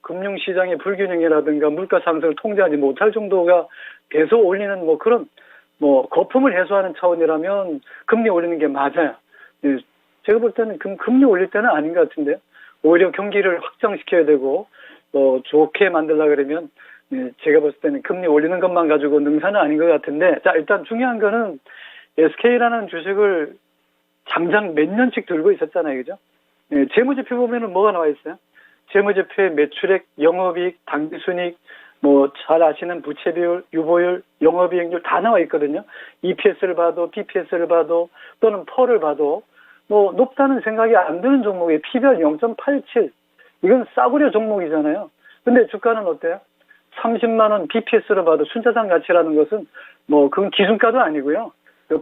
금융시장의 불균형이라든가 물가 상승을 통제하지 못할 정도가 계속 올리는 그런 거품을 해소하는 차원이라면 금리 올리는 게 맞아요. 예, 제가 볼 때는 금리 올릴 때는 아닌 것 같은데요. 오히려 경기를 확장시켜야 되고 좋게 만들려고 그러면 제가 봤을 때는 금리 올리는 것만 가지고 능사는 아닌 것 같은데 자 일단 중요한 거는 SK라는 주식을 장장 몇 년씩 들고 있었잖아요. 그죠? 예, 재무제표 보면은 뭐가 나와 있어요? 재무제표에 매출액, 영업이익, 당기순이익, 잘 아시는 부채비율, 유보율, 영업이익률 다 나와 있거든요. EPS를 봐도, BPS를 봐도, 또는 펄을 봐도, 높다는 생각이 안 드는 종목에 P별 0.87. 이건 싸구려 종목이잖아요. 근데 주가는 어때요? 30만원 BPS로 봐도 순자산 가치라는 것은 그건 기준가도 아니고요.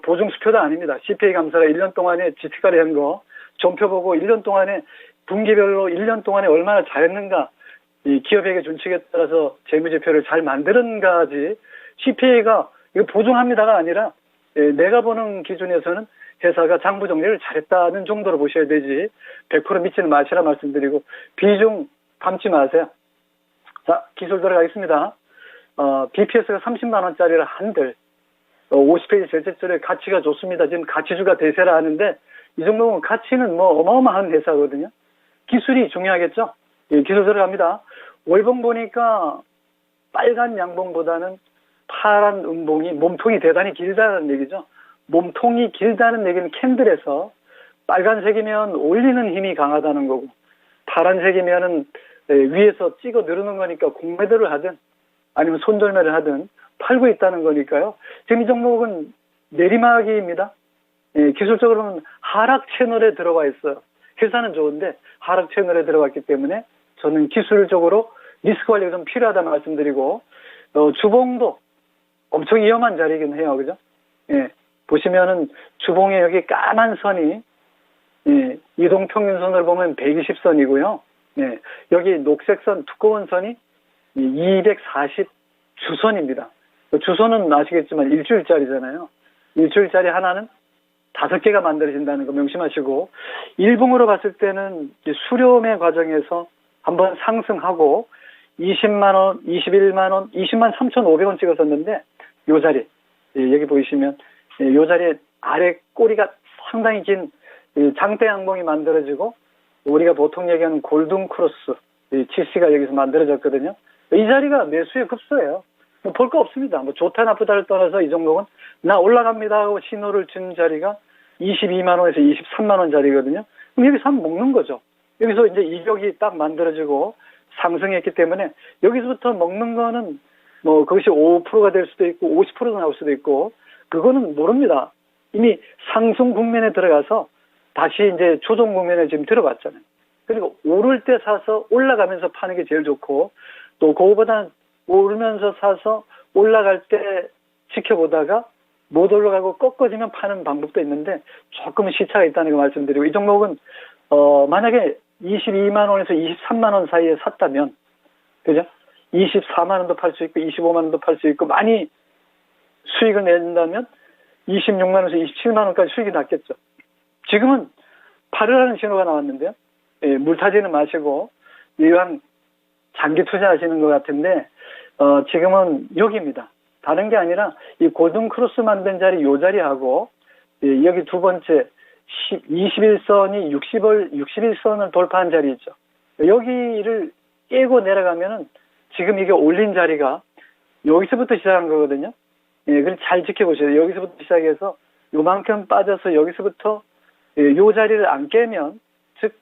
보증수표도 아닙니다. CPA 감사가 1년 동안에 지치가리 한 거, 전표 보고 1년 동안에 분기별로 1년 동안에 얼마나 잘했는가, 이 기업에게 준칙에 따라서 재무제표를 잘 만드는가지, CPA가 이거 보증합니다가 아니라, 내가 보는 기준에서는 회사가 장부 정리를 잘했다는 정도로 보셔야 되지, 100% 믿지는 마시라 말씀드리고, 비중 감지 마세요. 자, 기술 들어가겠습니다. BPS가 30만원짜리를 한들, 50페이지 셋째줄에 가치가 좋습니다. 지금 가치주가 대세라 하는데, 이 정도면 가치는 어마어마한 회사거든요. 기술이 중요하겠죠? 예, 기술 들어갑니다. 월봉 보니까 빨간 양봉보다는 파란 음봉이 몸통이 대단히 길다는 얘기죠. 몸통이 길다는 얘기는 캔들에서 빨간색이면 올리는 힘이 강하다는 거고 파란색이면은 위에서 찍어 누르는 거니까 공매도를 하든 아니면 손절매를 하든 팔고 있다는 거니까요. 지금 이 종목은 내리막이입니다. 예, 기술적으로는 하락 채널에 들어가 있어요. 회사는 좋은데 하락 채널에 들어갔기 때문에 저는 기술적으로 리스크 관리가 좀 필요하다 말씀드리고 주봉도 엄청 위험한 자리이긴 해요. 그죠? 예, 보시면은 주봉에 여기 까만 선이 이동평균선을 보면 120선이고요. 예, 여기 녹색선 두꺼운 선이 240 주선입니다. 주선은 아시겠지만 일주일짜리잖아요. 일주일짜리 하나는 5개가 만들어진다는 거 명심하시고 일봉으로 봤을 때는 수렴의 과정에서 한번 상승하고 20만원, 21만원, 20만 3,500원 찍었었는데 요 자리 여기 보이시면 요 자리에 아래 꼬리가 상당히 긴 장대 양봉이 만들어지고 우리가 보통 얘기하는 골든 크로스 GC가 여기서 만들어졌거든요. 이 자리가 매수의 급소예요. 볼 거 없습니다. 좋다 나쁘다를 떠나서 이 종목은 나 올라갑니다 하고 신호를 준 자리가 22만원에서 23만원 자리거든요. 그럼 여기서 한번 먹는 거죠. 여기서 이제 이격이 딱 만들어지고 상승했기 때문에 여기서부터 먹는 거는 그것이 5%가 될 수도 있고 50%가 나올 수도 있고 그거는 모릅니다. 이미 상승 국면에 들어가서 다시 이제 조정 국면에 지금 들어갔잖아요. 그리고 오를 때 사서 올라가면서 파는 게 제일 좋고 또 그거보다 오르면서 사서 올라갈 때 지켜보다가 못 올라가고 꺾어지면 파는 방법도 있는데 조금 시차가 있다는 거 말씀드리고 이 종목은 만약에 22만 원에서 23만 원 사이에 샀다면 그죠? 24만 원도 팔 수 있고 25만 원도 팔 수 있고 많이 수익을 낸다면 26만 원에서 27만 원까지 수익이 났겠죠. 지금은 팔으라는 신호가 나왔는데요. 예, 물타지는 마시고 이왕 장기 투자하시는 것 같은데, 지금은 여기입니다. 다른 게 아니라 이 골든 크로스 만든 자리 요 자리하고, 예, 여기 두 번째 21선이 61선을 돌파한 자리 있죠. 여기를 깨고 내려가면은 지금 이게 올린 자리가 여기서부터 시작한 거거든요. 예, 그걸 잘 지켜보셔야 돼요. 여기서부터 시작해서 요만큼 빠져서 여기서부터 예, 요 자리를 안 깨면, 즉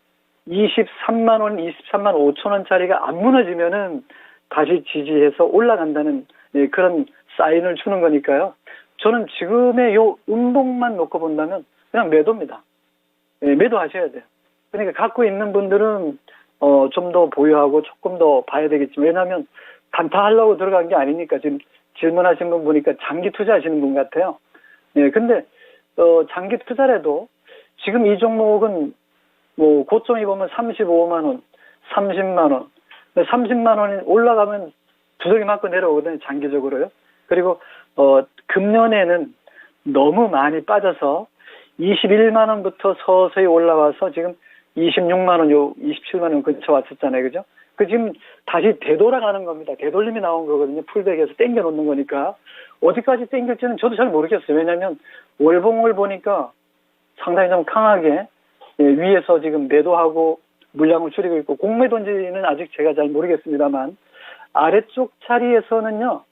23만 원, 23만 5천 원짜리가 안 무너지면은 다시 지지해서 올라간다는 예, 그런 사인을 주는 거니까요. 저는 지금의 요 운동만 놓고 본다면 그냥 매도입니다. 예, 매도하셔야 돼요. 그러니까 갖고 있는 분들은 좀 더 보유하고 조금 더 봐야 되겠지만, 왜냐하면 단타하려고 들어간 게 아니니까. 지금 질문하신 분 보니까 장기 투자하시는 분 같아요. 예, 근데 장기 투자라도 지금 이 종목은 뭐 고점이 보면 35만 원, 30만 원, 30만 원이 올라가면 두들기 맞고 내려오거든요, 장기적으로요. 그리고 금년에는 너무 많이 빠져서 21만 원부터 서서히 올라와서 지금 26만 원, 27만 원 근처 왔었잖아요, 그죠? 그 지금 다시 되돌아가는 겁니다. 되돌림이 나온 거거든요. 풀백에서 땡겨 놓는 거니까. 어디까지 땡길지는 저도 잘 모르겠어요. 왜냐하면 월봉을 보니까 상당히 좀 강하게 예, 위에서 지금 매도하고 물량을 줄이고 있고, 공매도인지는 아직 제가 잘 모르겠습니다만, 아래쪽 자리에서는요,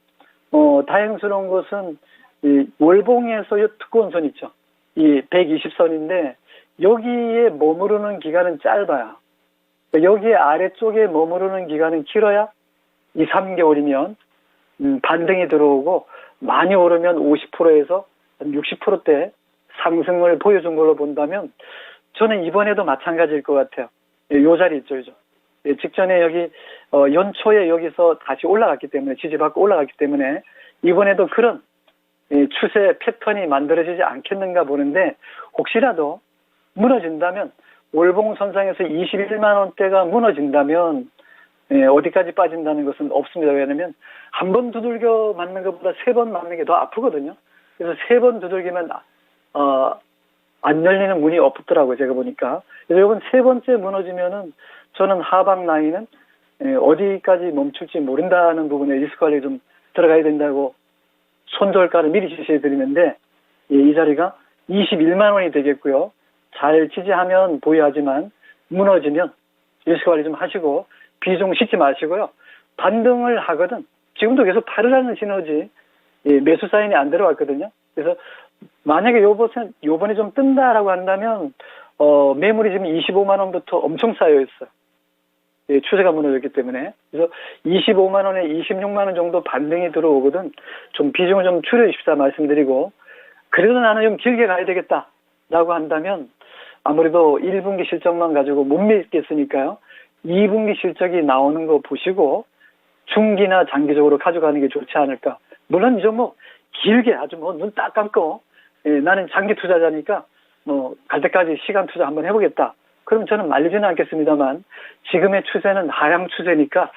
다행스러운 것은 이 월봉에서 이 두꺼운 선 있죠. 이 120선인데 여기에 머무르는 기간은 짧아요. 여기에 아래쪽에 머무르는 기간은 길어야 2, 3개월이면 반등이 들어오고, 많이 오르면 50%에서 60%대 상승을 보여준 걸로 본다면 저는 이번에도 마찬가지일 것 같아요. 요 자리 있죠, 요죠. 직전에 여기 연초에 여기서 다시 올라갔기 때문에, 지지받고 올라갔기 때문에 이번에도 그런 추세 패턴이 만들어지지 않겠는가 보는데, 혹시라도 무너진다면, 월봉선상에서 21만 원대가 무너진다면 어디까지 빠진다는 것은 없습니다. 왜냐하면 한 번 두들겨 맞는 것보다 3번 맞는 게 더 아프거든요. 그래서 3번 두들기면 안 열리는 문이 없더라고요, 제가 보니까. 그래서 이번 3번째 무너지면은 저는 하방 라인은 어디까지 멈출지 모른다는 부분에 리스크 관리 좀 들어가야 된다고 손절가를 미리 지시해 드리는데, 이 자리가 21만 원이 되겠고요. 잘 지지하면 보유하지만 무너지면 리스크 관리 좀 하시고 비중 싣지 마시고요. 반등을 하거든. 지금도 계속 팔으라는 시너지, 매수 사인이 안 들어왔거든요. 그래서 만약에 요번에 좀 뜬다라고 한다면 매물이 지금 25만 원부터 엄청 쌓여 있어요. 예, 추세가 무너졌기 때문에. 그래서 25만 원에 26만 원 정도 반등이 들어오거든. 좀 비중을 좀 줄여주십사 말씀드리고, 그래도 나는 좀 길게 가야 되겠다라고 한다면 아무래도 1분기 실적만 가지고 못 믿겠으니까요. 2분기 실적이 나오는 거 보시고 중기나 장기적으로 가져가는 게 좋지 않을까. 물론 이제 뭐 길게 아주 뭐 눈 딱 감고 나는 장기 투자자니까 뭐 갈 때까지 시간 투자 한번 해보겠다. 그럼 저는 말리지는 않겠습니다만, 지금의 추세는 하향 추세니까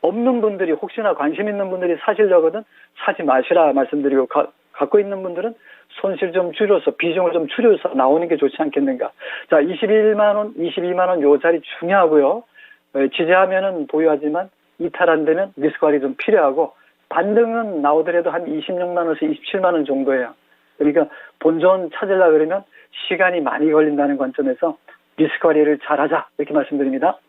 없는 분들이, 혹시나 관심 있는 분들이 사시려거든 사지 마시라 말씀드리고, 갖고 있는 분들은 손실 좀 줄여서, 비중을 좀 줄여서 나오는 게 좋지 않겠는가. 자, 21만 원, 22만 원 요 자리 중요하고요. 지지하면은 보유하지만 이탈 안 되면 리스크 관리 좀 필요하고, 반등은 나오더라도 한 26만 원에서 27만 원 정도예요. 그러니까 본전 찾으려고 그러면 시간이 많이 걸린다는 관점에서 리스크 관리를 잘하자, 이렇게 말씀드립니다.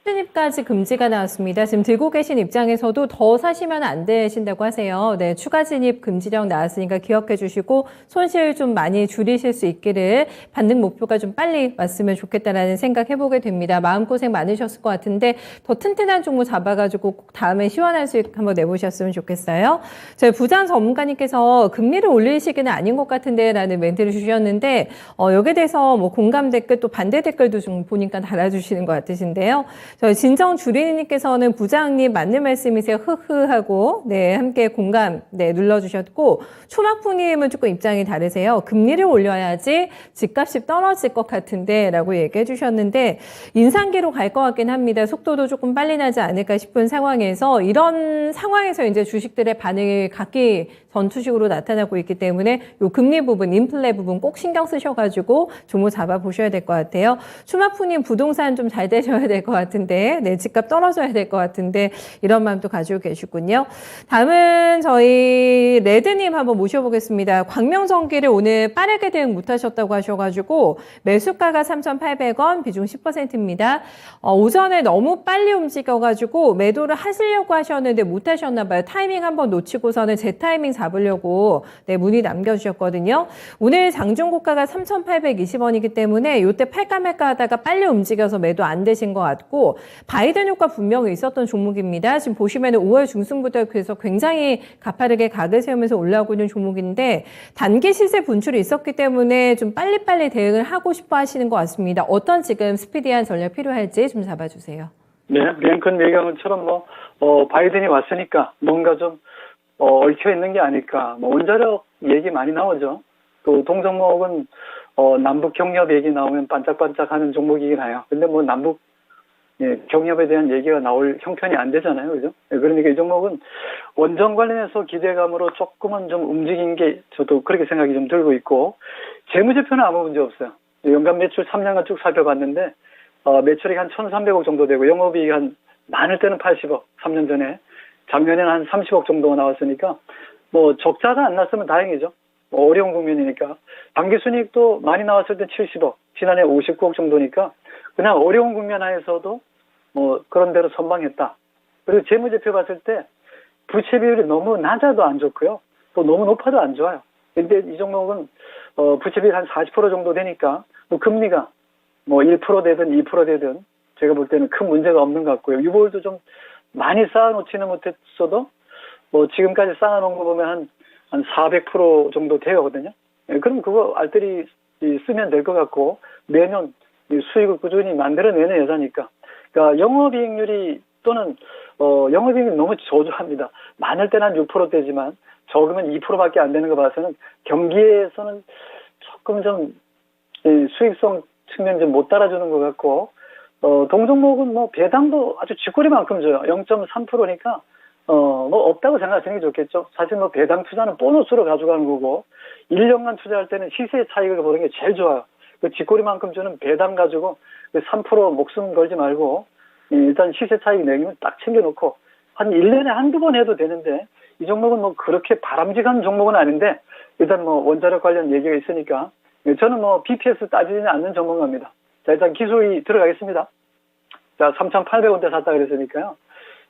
수진입까지 금지가 나왔습니다. 지금 들고 계신 입장에서도 더 사시면 안 되신다고 하세요. 네, 추가 진입 금지령 나왔으니까 기억해 주시고 손실 좀 많이 줄이실 수 있기를, 반등 목표가 좀 빨리 왔으면 좋겠다라는 생각 해보게 됩니다. 마음고생 많으셨을 것 같은데 더 튼튼한 종목 잡아가지고 꼭 다음에 시원한 수익 한번 내보셨으면 좋겠어요. 저희 부장 전문가님께서 금리를 올릴 시기는 아닌 것 같은데 라는 멘트를 주셨는데, 여기에 대해서 뭐 공감 댓글 또 반대 댓글도 좀 보니까 달아주시는 것 같으신데요. 저희 진정 주린이님께서는 부장님 맞는 말씀이세요. 흐흐 하고 네, 함께 공감 네, 눌러주셨고, 초막풍님은 조금 입장이 다르세요. 금리를 올려야지 집값이 떨어질 것 같은데 라고 얘기해 주셨는데, 인상기로 갈 것 같긴 합니다. 속도도 조금 빨리 나지 않을까 싶은 상황에서, 이런 상황에서 이제 주식들의 반응이 각기 전투식으로 나타나고 있기 때문에 요 금리 부분, 인플레 부분 꼭 신경 쓰셔가지고 종목 잡아보셔야 될 것 같아요. 추마푸님 부동산 좀 잘 되셔야 될 것 같은데 같은데, 네, 집값 떨어져야 될 것 같은데, 이런 마음도 가지고 계시군요. 다음은 저희 레드님 한번 모셔보겠습니다. 광명전기를 오늘 빠르게 대응 못하셨다고 하셔가지고, 매수가가 3,800원, 비중 10%입니다. 오전에 너무 빨리 움직여가지고, 매도를 하시려고 하셨는데 못하셨나봐요. 타이밍 한번 놓치고서는 제 타이밍 잡으려고, 네, 문의 남겨주셨거든요. 오늘 장중고가가 3,820원이기 때문에 이때 팔까 말까 하다가 빨리 움직여서 매도 안 되신 것 같고 바이든 효과 분명히 있었던 종목입니다. 지금 보시면 5월 중순부터 그래서 굉장히 가파르게 각을 세우면서 올라오고 있는 종목인데 단기 시세 분출이 있었기 때문에 좀 빨리빨리 대응을 하고 싶어 하시는 것 같습니다. 어떤 지금 스피디한 전략 필요할지 좀 잡아주세요. 네, 랭큰 얘기하는처럼 바이든이 왔으니까 뭔가 좀 얽혀 있는 게 아닐까. 원자력 얘기 많이 나오죠. 또 동종목은 남북 경협 얘기 나오면 반짝반짝하는 종목이긴 해요. 근데 남북 경협에 대한 얘기가 나올 형편이 안 되잖아요, 그죠? 그러니까 이 종목은 원전 관련해서 기대감으로 조금은 좀 움직인 게 저도 그렇게 생각이 좀 들고 있고 재무제표는 아무 문제 없어요. 연간 매출 3년간 쭉 살펴봤는데 매출이 한 1,300억 정도 되고 영업이익이 한 많을 때는 80억, 3년 전에 작년에는 한 30억 정도가 나왔으니까 적자가 안 났으면 다행이죠. 어려운 국면이니까. 당기순이익도 많이 나왔을 때 70억, 지난해 59억 정도니까 그냥 어려운 국면 하에서도 그런 대로 선방했다. 그리고 재무제표 봤을 때 부채 비율이 너무 낮아도 안 좋고요. 또 너무 높아도 안 좋아요. 근데 이 종목은 부채 비율 한 40% 정도 되니까 금리가 1% 되든 2% 되든 제가 볼 때는 큰 문제가 없는 것 같고요. 유보율도 좀 많이 쌓아놓지는 못했어도 지금까지 쌓아놓은 거 보면 한 400% 정도 되거든요. 그럼 그거 알뜰히 쓰면 될 것 같고 매년 수익을 꾸준히 만들어내는 여자니까. 그러니까 영업이익률이 또는 영업이익률이 너무 저조합니다. 많을 때는 한 6%대지만 적으면 2%밖에 안 되는 거 봐서는 경기에서는 조금 좀 수익성 측면 좀 못 따라주는 것 같고 동종목은 배당도 아주 쥐꼬리만큼 줘요. 0.3%니까 없다고 생각하시는 게 좋겠죠. 사실 배당 투자는 보너스로 가져가는 거고 1년간 투자할 때는 시세 차익을 보는 게 제일 좋아요. 그 쥐꼬리만큼 주는 배당 가지고 3% 목숨 걸지 말고 일단 시세 차익 내기면 딱 챙겨놓고 한 1년에 한두 번 해도 되는데 이 종목은 그렇게 바람직한 종목은 아닌데 일단 원자력 관련 얘기가 있으니까 저는 BPS 따지지 않는 종목입니다. 자, 일단 기술이 들어가겠습니다. 자, 3,800원대 샀다 그랬으니까요.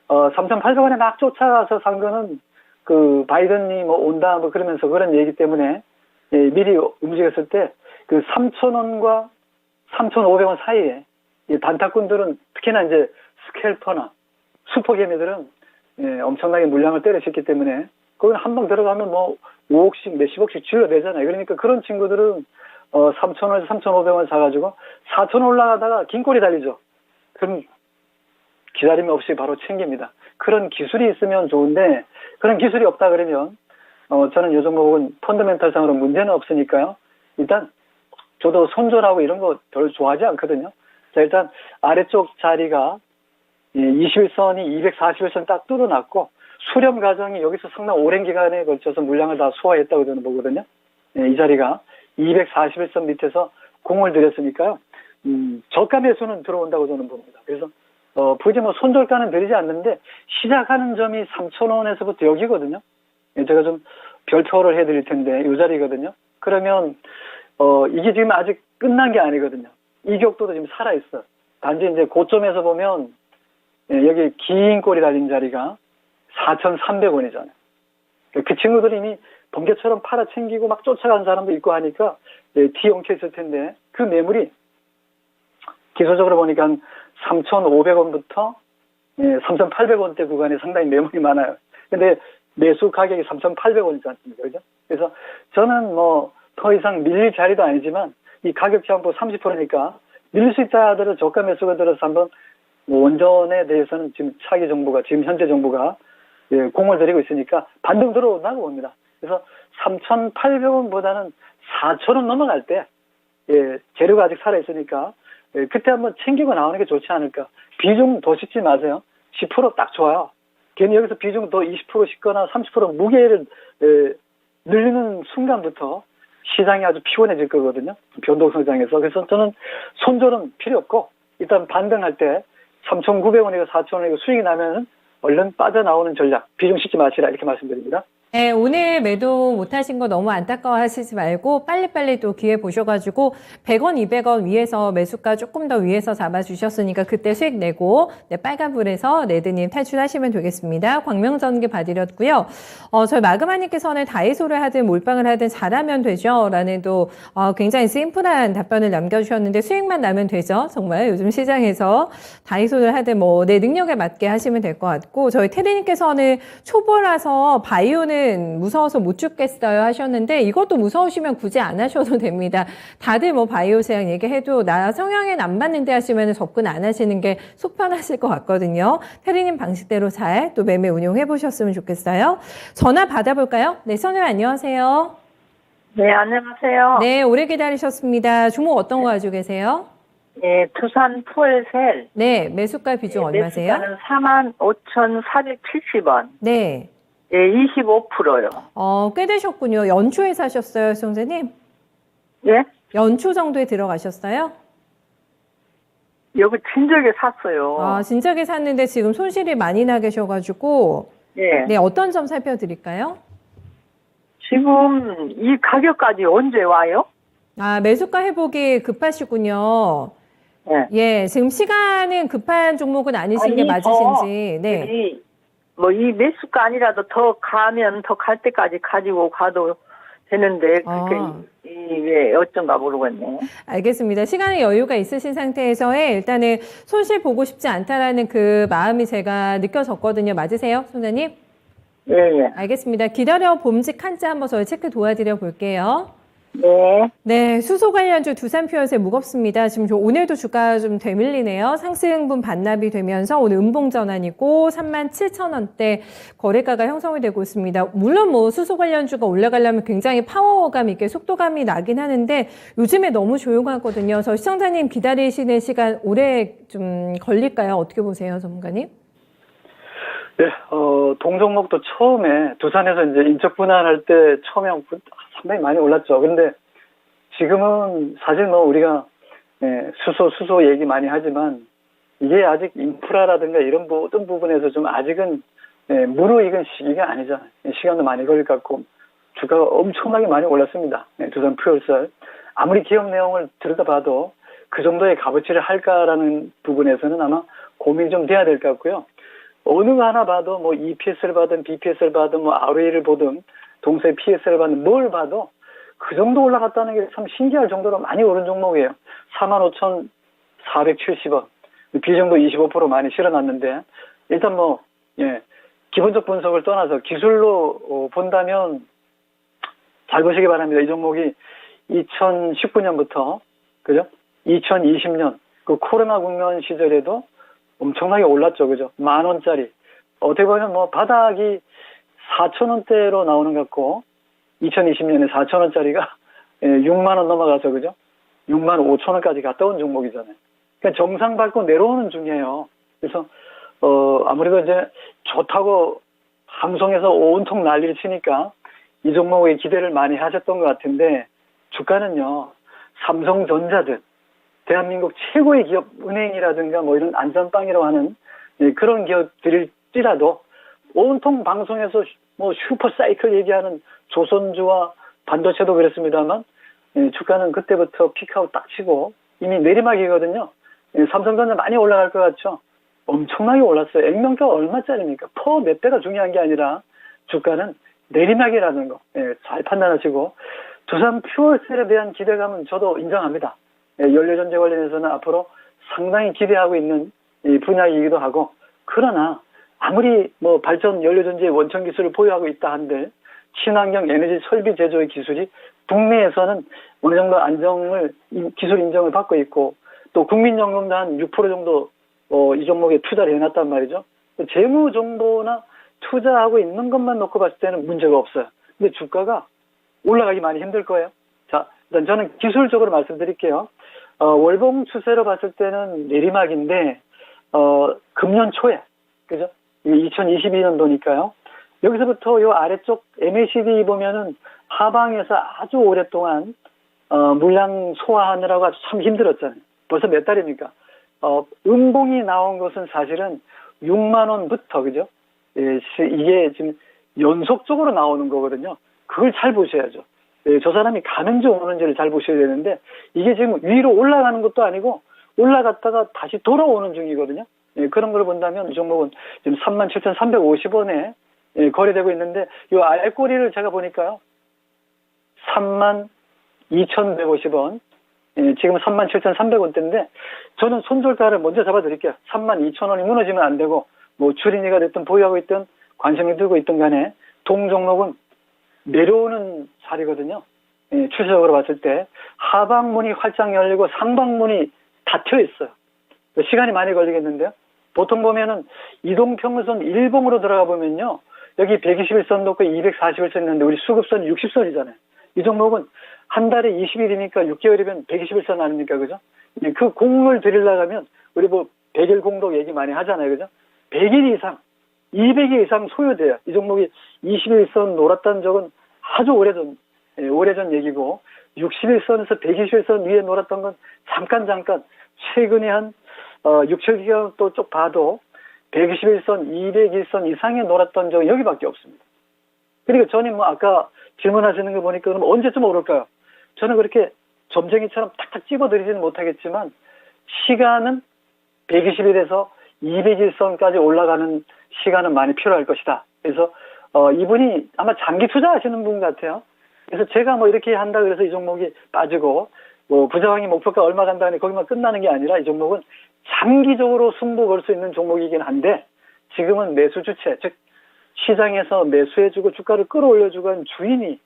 3,800원에 막 쫓아가서 산 거는 바이든이 온다 그러면서 그런 얘기 때문에 미리 움직였을 때 3,000원과 3,500원 사이에 단타꾼들은 특히나 이제 스캘퍼나 슈퍼개미들은 엄청나게 물량을 때려쳤기 때문에 거기 한 방 들어가면 5억씩 몇십억씩 쥐어내잖아요. 그러니까 그런 친구들은 3,000원에서 3,500원 사가지고 4,000원 올라가다가 긴 꼬리 달리죠. 그럼 기다림 없이 바로 챙깁니다. 그런 기술이 있으면 좋은데 그런 기술이 없다 그러면 저는 이 종목은 펀더멘탈상으로 문제는 없으니까요. 일단 저도 손절하고 이런 거 별로 좋아하지 않거든요. 자, 일단 아래쪽 자리가 21선이 241선 딱 뚫어놨고 수렴 과정이 여기서 상당히 오랜 기간에 걸쳐서 물량을 다 소화했다고 저는 보거든요. 이 자리가 241선 밑에서 공을 들였으니까요. 저가 매수는 들어온다고 저는 봅니다. 그래서 굳이 손절가는 드리지 않는데 시작하는 점이 3,000원에서부터 여기거든요. 제가 좀 별표를 해드릴 텐데 이 자리거든요. 그러면 이게 지금 아직 끝난 게 아니거든요. 이격도도 지금 살아있어요. 단지 이제 고점에서 보면 여기 긴 꼬리 달린 자리가 4,300원이잖아요. 그 친구들이 이미 번개처럼 팔아 챙기고 막 쫓아가는 사람도 있고 하니까 뒤 엉켜 있을 텐데 그 매물이 기술적으로 보니까 한 3,500원부터 3,800원대 구간에 상당히 매물이 많아요. 근데 매수 가격이 3,800원이지 않습니까? 그죠? 그래서 저는 더 이상 밀릴 자리도 아니지만 이 가격 제한폭 30%니까 밀릴 수 있다 하더라도 저가 매수가 들어서 한번 원전에 대해서는 지금 차기 정부가, 지금 현재 정부가 공을 들이고 있으니까 반등 들어온다고 봅니다. 그래서 3,800원보다는 4,000원 넘어갈 때, 재료가 아직 살아있으니까, 그때 한번 챙기고 나오는 게 좋지 않을까. 비중 더 싣지 마세요. 10% 딱 좋아요. 괜히 여기서 비중 더 20% 싣거나 30% 무게를 늘리는 순간부터 시장이 아주 피곤해질 거거든요. 변동성장에서. 그래서 저는 손절은 필요 없고, 일단 반등할 때 3,900원이고 4,000원이고 수익이 나면은 얼른 빠져나오는 전략, 비중 싣지 마시라 이렇게 말씀드립니다. 네, 오늘 매도 못하신 거 너무 안타까워하시지 말고 빨리빨리 또 기회 보셔가지고 100원, 200원 위에서 매수가 조금 더 위에서 잡아주셨으니까 그때 수익 내고 네, 빨간불에서 레드님 탈출하시면 되겠습니다. 광명전기 봐드렸고요. 저희 마그마님께서는 다이소를 하든 몰빵을 하든 잘하면 되죠 라는 또 굉장히 심플한 답변을 남겨주셨는데 수익만 나면 되죠. 정말 요즘 시장에서 다이소를 하든 뭐 내 능력에 맞게 하시면 될 것 같고 저희 테리님께서는 초보라서 바이오는 무서워서 못 죽겠어요 하셨는데 이것도 무서우시면 굳이 안 하셔도 됩니다. 다들 뭐 바이오 제약 얘기해도 나 성향엔 안 맞는데 하시면 접근 안 하시는 게 속 편하실 것 같거든요. 테리님 방식대로 잘 또 매매 운용해 보셨으면 좋겠어요. 전화 받아볼까요? 네, 선생님 안녕하세요. 네, 안녕하세요. 네, 오래 기다리셨습니다. 주목 어떤 거 가지고 계세요? 네, 투산 푸엘셀. 네, 매수가 비중 얼마세요? 매수가는 45,470원. 네. 예, 25%요. 꽤 되셨군요. 연초에 사셨어요, 선생님? 예? 연초 정도에 들어가셨어요? 여기 진작에 샀어요. 진작에 샀는데 지금 손실이 많이 나 계셔가지고, 예. 네, 어떤 점 살펴드릴까요? 지금 이 가격까지 언제 와요? 매수가 회복이 급하시군요. 예. 예, 지금 시간은 급한 종목은 아니신 게 맞으신지, 네. 이 매수가 아니라도 더 가면 더 갈 때까지 가지고 가도 되는데, 그게 왜 어쩐가 모르겠네. 알겠습니다. 시간의 여유가 있으신 상태에서의 일단은 손실 보고 싶지 않다라는 그 마음이 제가 느껴졌거든요. 맞으세요, 손자님? 예, 예. 알겠습니다. 기다려 봄직 한자 한번 저희 체크 도와드려 볼게요. 네. 네, 수소 관련주 두산퓨어세 무겁습니다. 지금 오늘도 주가 좀 되밀리네요. 상승분 반납이 되면서 오늘 음봉 전환이고 37,000원대 거래가가 형성이 되고 있습니다. 물론 뭐 수소 관련주가 올라가려면 굉장히 파워감 있게 속도감이 나긴 하는데 요즘에 너무 조용하거든요. 저 시청자님 기다리시는 시간 오래 좀 걸릴까요? 어떻게 보세요, 전문가님? 네, 동종목도 처음에 두산에서 이제 인적 분할할 때 처음에 상당히 많이 올랐죠. 근데 지금은 사실 뭐 우리가 수소 얘기 많이 하지만 이게 아직 인프라라든가 이런 모든 부분에서 좀 아직은 무르익은 시기가 아니잖아요. 시간도 많이 걸릴 것 같고 주가가 엄청나게 많이 올랐습니다. 두산 퓨얼셀. 아무리 기업 내용을 들여다봐도 그 정도의 값어치를 할까라는 부분에서는 아마 고민이 좀 돼야 될 것 같고요. 어느 거 하나 봐도 뭐 EPS를 받든 BPS를 받든 뭐 ROE를 보든 동세 PS를 받든 뭘 봐도 그 정도 올라갔다는 게 참 신기할 정도로 많이 오른 종목이에요. 45,470원. 비중도 25% 많이 실어놨는데 일단 기본적 분석을 떠나서 기술로 본다면 잘 보시기 바랍니다. 이 종목이 2019년부터 그죠? 2020년 그 코로나 국면 시절에도 엄청나게 올랐죠. 그죠? 10,000원짜리. 어떻게 보면 바닥이 4,000원대로 나오는 것 같고, 2020년에 4,000원짜리가 6만원 넘어가서, 그죠? 65,000원까지 갔다 온 종목이잖아요. 그러니까 정상 밟고 내려오는 중이에요. 그래서, 아무래도 이제 좋다고 방송에서 온통 난리를 치니까 이 종목에 기대를 많이 하셨던 것 같은데, 주가는요, 삼성전자든, 대한민국 최고의 기업 은행이라든가 이런 안전빵이라고 하는 그런 기업들일지라도 온통 방송에서 슈퍼사이클 얘기하는 조선주와 반도체도 그랬습니다만 주가는 그때부터 피크아웃 딱 치고 이미 내리막이거든요. 삼성전자 많이 올라갈 것 같죠. 엄청나게 올랐어요. 액면가가 얼마짜리입니까? 퍼 몇 배가 중요한 게 아니라 주가는 내리막이라는 거 잘 판단하시고 두산 퓨얼셀에 대한 기대감은 저도 인정합니다. 연료전지 관련해서는 앞으로 상당히 기대하고 있는 분야이기도 하고 그러나 아무리 발전 연료전지의 원천 기술을 보유하고 있다 한들 친환경 에너지 설비 제조의 기술이 북미에서는 어느 정도 기술 인정을 받고 있고 또 국민연금도 한 6% 정도 이 종목에 투자를 해놨단 말이죠. 재무 정도나 투자하고 있는 것만 놓고 봤을 때는 문제가 없어요. 근데 주가가 올라가기 많이 힘들 거예요. 자, 일단 저는 기술적으로 말씀드릴게요. 월봉 추세로 봤을 때는 내리막인데, 금년 초에, 그죠? 2022년도니까요. 여기서부터 요 아래쪽 MACD 보면은 하방에서 아주 오랫동안, 물량 소화하느라고 아주 참 힘들었잖아요. 벌써 몇 달입니까? 음봉이 나온 것은 사실은 6만 원부터, 그죠? 예, 이게 지금 연속적으로 나오는 거거든요. 그걸 잘 보셔야죠. 예, 저 사람이 가는지 오는지를 잘 보셔야 되는데, 이게 지금 위로 올라가는 것도 아니고, 올라갔다가 다시 돌아오는 중이거든요. 예, 그런 걸 본다면 이 종목은 지금 37,350원에 예, 거래되고 있는데, 이 알꼬리를 제가 보니까요, 32,150원, 예, 지금 37,300원대인데, 저는 손절가를 먼저 잡아드릴게요. 32,000원이 무너지면 안 되고, 뭐 주린이가 됐든 보유하고 있든 관심을 들고 있든 간에 동종목은 내려오는 자리거든요. 예, 추세적으로 봤을 때 하방문이 활짝 열리고 상방문이 닫혀 있어요. 시간이 많이 걸리겠는데요. 보통 보면은 이동평선 1봉으로 들어가 보면요, 여기 121선 놓고 241선 있는데 우리 수급선이 60선이잖아요. 이 종목은 한 달에 20일이니까 6개월이면 121선 아닙니까, 그죠? 그 공을 들이려고 하면 우리 뭐 100일 공도 얘기 많이 하잖아요, 그죠? 100일 이상, 200일 이상 소요돼요. 이 종목이 21선 놀았다는 적은 아주 오래전 얘기고, 61선에서 121선 위에 놀았던 건 잠깐 최근에 한 6, 7개월 또 쭉 봐도 121선, 201선 이상에 놀았던 적은 여기밖에 없습니다. 그리고 저는 뭐 아까 질문하시는 거 보니까 그럼 언제쯤 오를까요? 저는 그렇게 점쟁이처럼 탁탁 집어드리지는 못하겠지만 시간은 121에서 201선까지 올라가는 시간은 많이 필요할 것이다. 그래서 이분이 아마 장기 투자하시는 분 같아요. 그래서 제가 뭐 이렇게 한다 그래서 이 종목이 빠지고 뭐 부장이 목표가 얼마 간다니 거기만 끝나는 게 아니라 이 종목은 장기적으로 승부 걸 수 있는 종목이긴 한데, 지금은 매수 주체, 즉 시장에서 매수해주고 주가를 끌어올려주고 한 주인이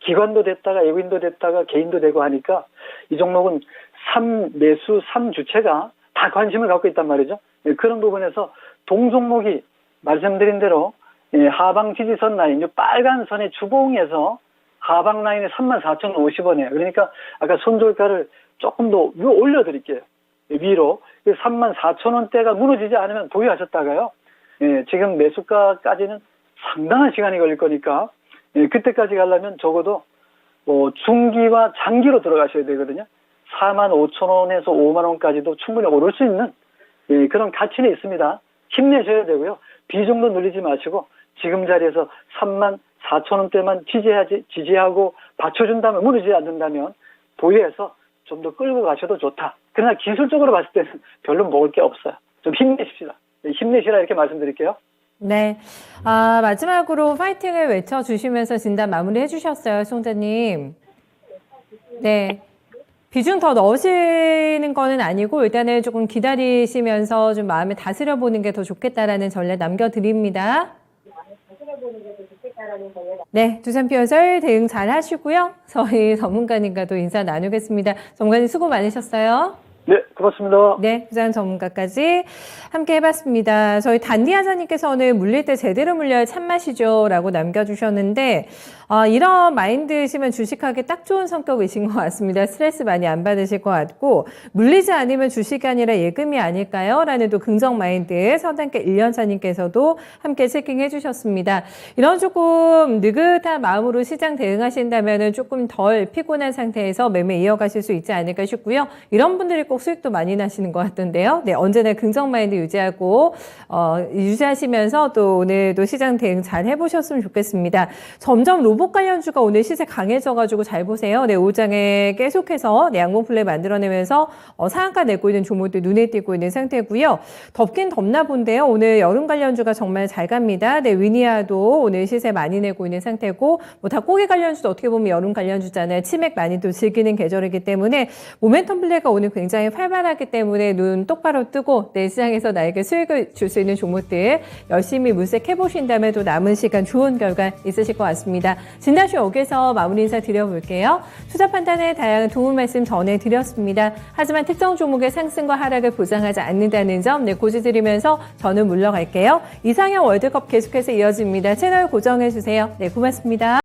기관도 됐다가 외국인도 됐다가 개인도 되고 하니까 이 종목은 매수 3주체가 다 관심을 갖고 있단 말이죠. 예, 그런 부분에서 동종목이 말씀드린 대로 하방 지지선 라인, 이 빨간 선의 주봉에서 하방 라인에 34,050원이에요. 그러니까 아까 손절가를 조금 더 올려드릴게요. 위로 34,000원대가 무너지지 않으면 보유하셨다가요. 예, 지금 매수가까지는 상당한 시간이 걸릴 거니까 그때까지 가려면 적어도 중기와 장기로 들어가셔야 되거든요. 45,000원에서 5만원까지도 충분히 오를 수 있는 그런 가치는 있습니다. 힘내셔야 되고요. 비중도 늘리지 마시고 지금 자리에서 34,000원대만 지지하고 받쳐준다면, 무너지지 않는다면 보유해서 좀 더 끌고 가셔도 좋다. 그러나 기술적으로 봤을 때는 별로 먹을 게 없어요. 좀 힘내십시다. 힘내시라 이렇게 말씀드릴게요. 네. 마지막으로 파이팅을 외쳐주시면서 진단 마무리 해주셨어요, 송자님. 네. 비중 더 넣으시는 거는 아니고 일단은 조금 기다리시면서 좀 마음을 다스려 보는 게 더 좋겠다라는 전략 남겨드립니다. 네, 두산표현설 대응 잘 하시고요. 저희 전문가님과도 인사 나누겠습니다. 전문가님 수고 많으셨어요. 네, 고맙습니다. 네, 부장 전문가까지 함께 해봤습니다. 저희 단디하자님께서는 물릴 때 제대로 물려야 참맛이죠 라고 남겨주셨는데, 이런 마인드시면 주식하기 딱 좋은 성격이신 것 같습니다. 스트레스 많이 안 받으실 것 같고, 물리지 않으면 주식이 아니라 예금이 아닐까요? 라는 또 긍정 마인드 서단계 1년차님께서도 함께 체킹해 주셨습니다. 이런 조금 느긋한 마음으로 시장 대응하신다면 조금 덜 피곤한 상태에서 매매 이어가실 수 있지 않을까 싶고요. 이런 분들이 꼭 수익도 많이 나시는 것 같던데요. 네, 언제나 긍정 마인드 유지하시면서 또 오늘도 시장 대응 잘 해보셨으면 좋겠습니다. 점점 로봇 관련주가 오늘 시세 강해져가지고 잘 보세요. 네, 오장에 계속해서 양봉 플레이 만들어내면서 상한가 내고 있는 종목들 눈에 띄고 있는 상태고요. 덥긴 덥나 본데요. 오늘 여름 관련주가 정말 잘 갑니다. 네, 위니아도 오늘 시세 많이 내고 있는 상태고, 뭐 닭고기 관련주도 어떻게 보면 여름 관련주잖아요. 치맥 많이 또 즐기는 계절이기 때문에 모멘텀 플레이가 오늘 굉장히 활발하기 때문에 눈 똑바로 뜨고 내 시장에서 나에게 수익을 줄 수 있는 종목들 열심히 물색해 보신다면 또 남은 시간 좋은 결과 있으실 것 같습니다. 진단쇼 여기서 마무리 인사 드려볼게요. 투자 판단에 다양한 도움 말씀 전해드렸습니다. 하지만 특정 종목의 상승과 하락을 보장하지 않는다는 점 고지드리면서 저는 물러갈게요. 이상형 월드컵 계속해서 이어집니다. 채널 고정해주세요. 네, 고맙습니다.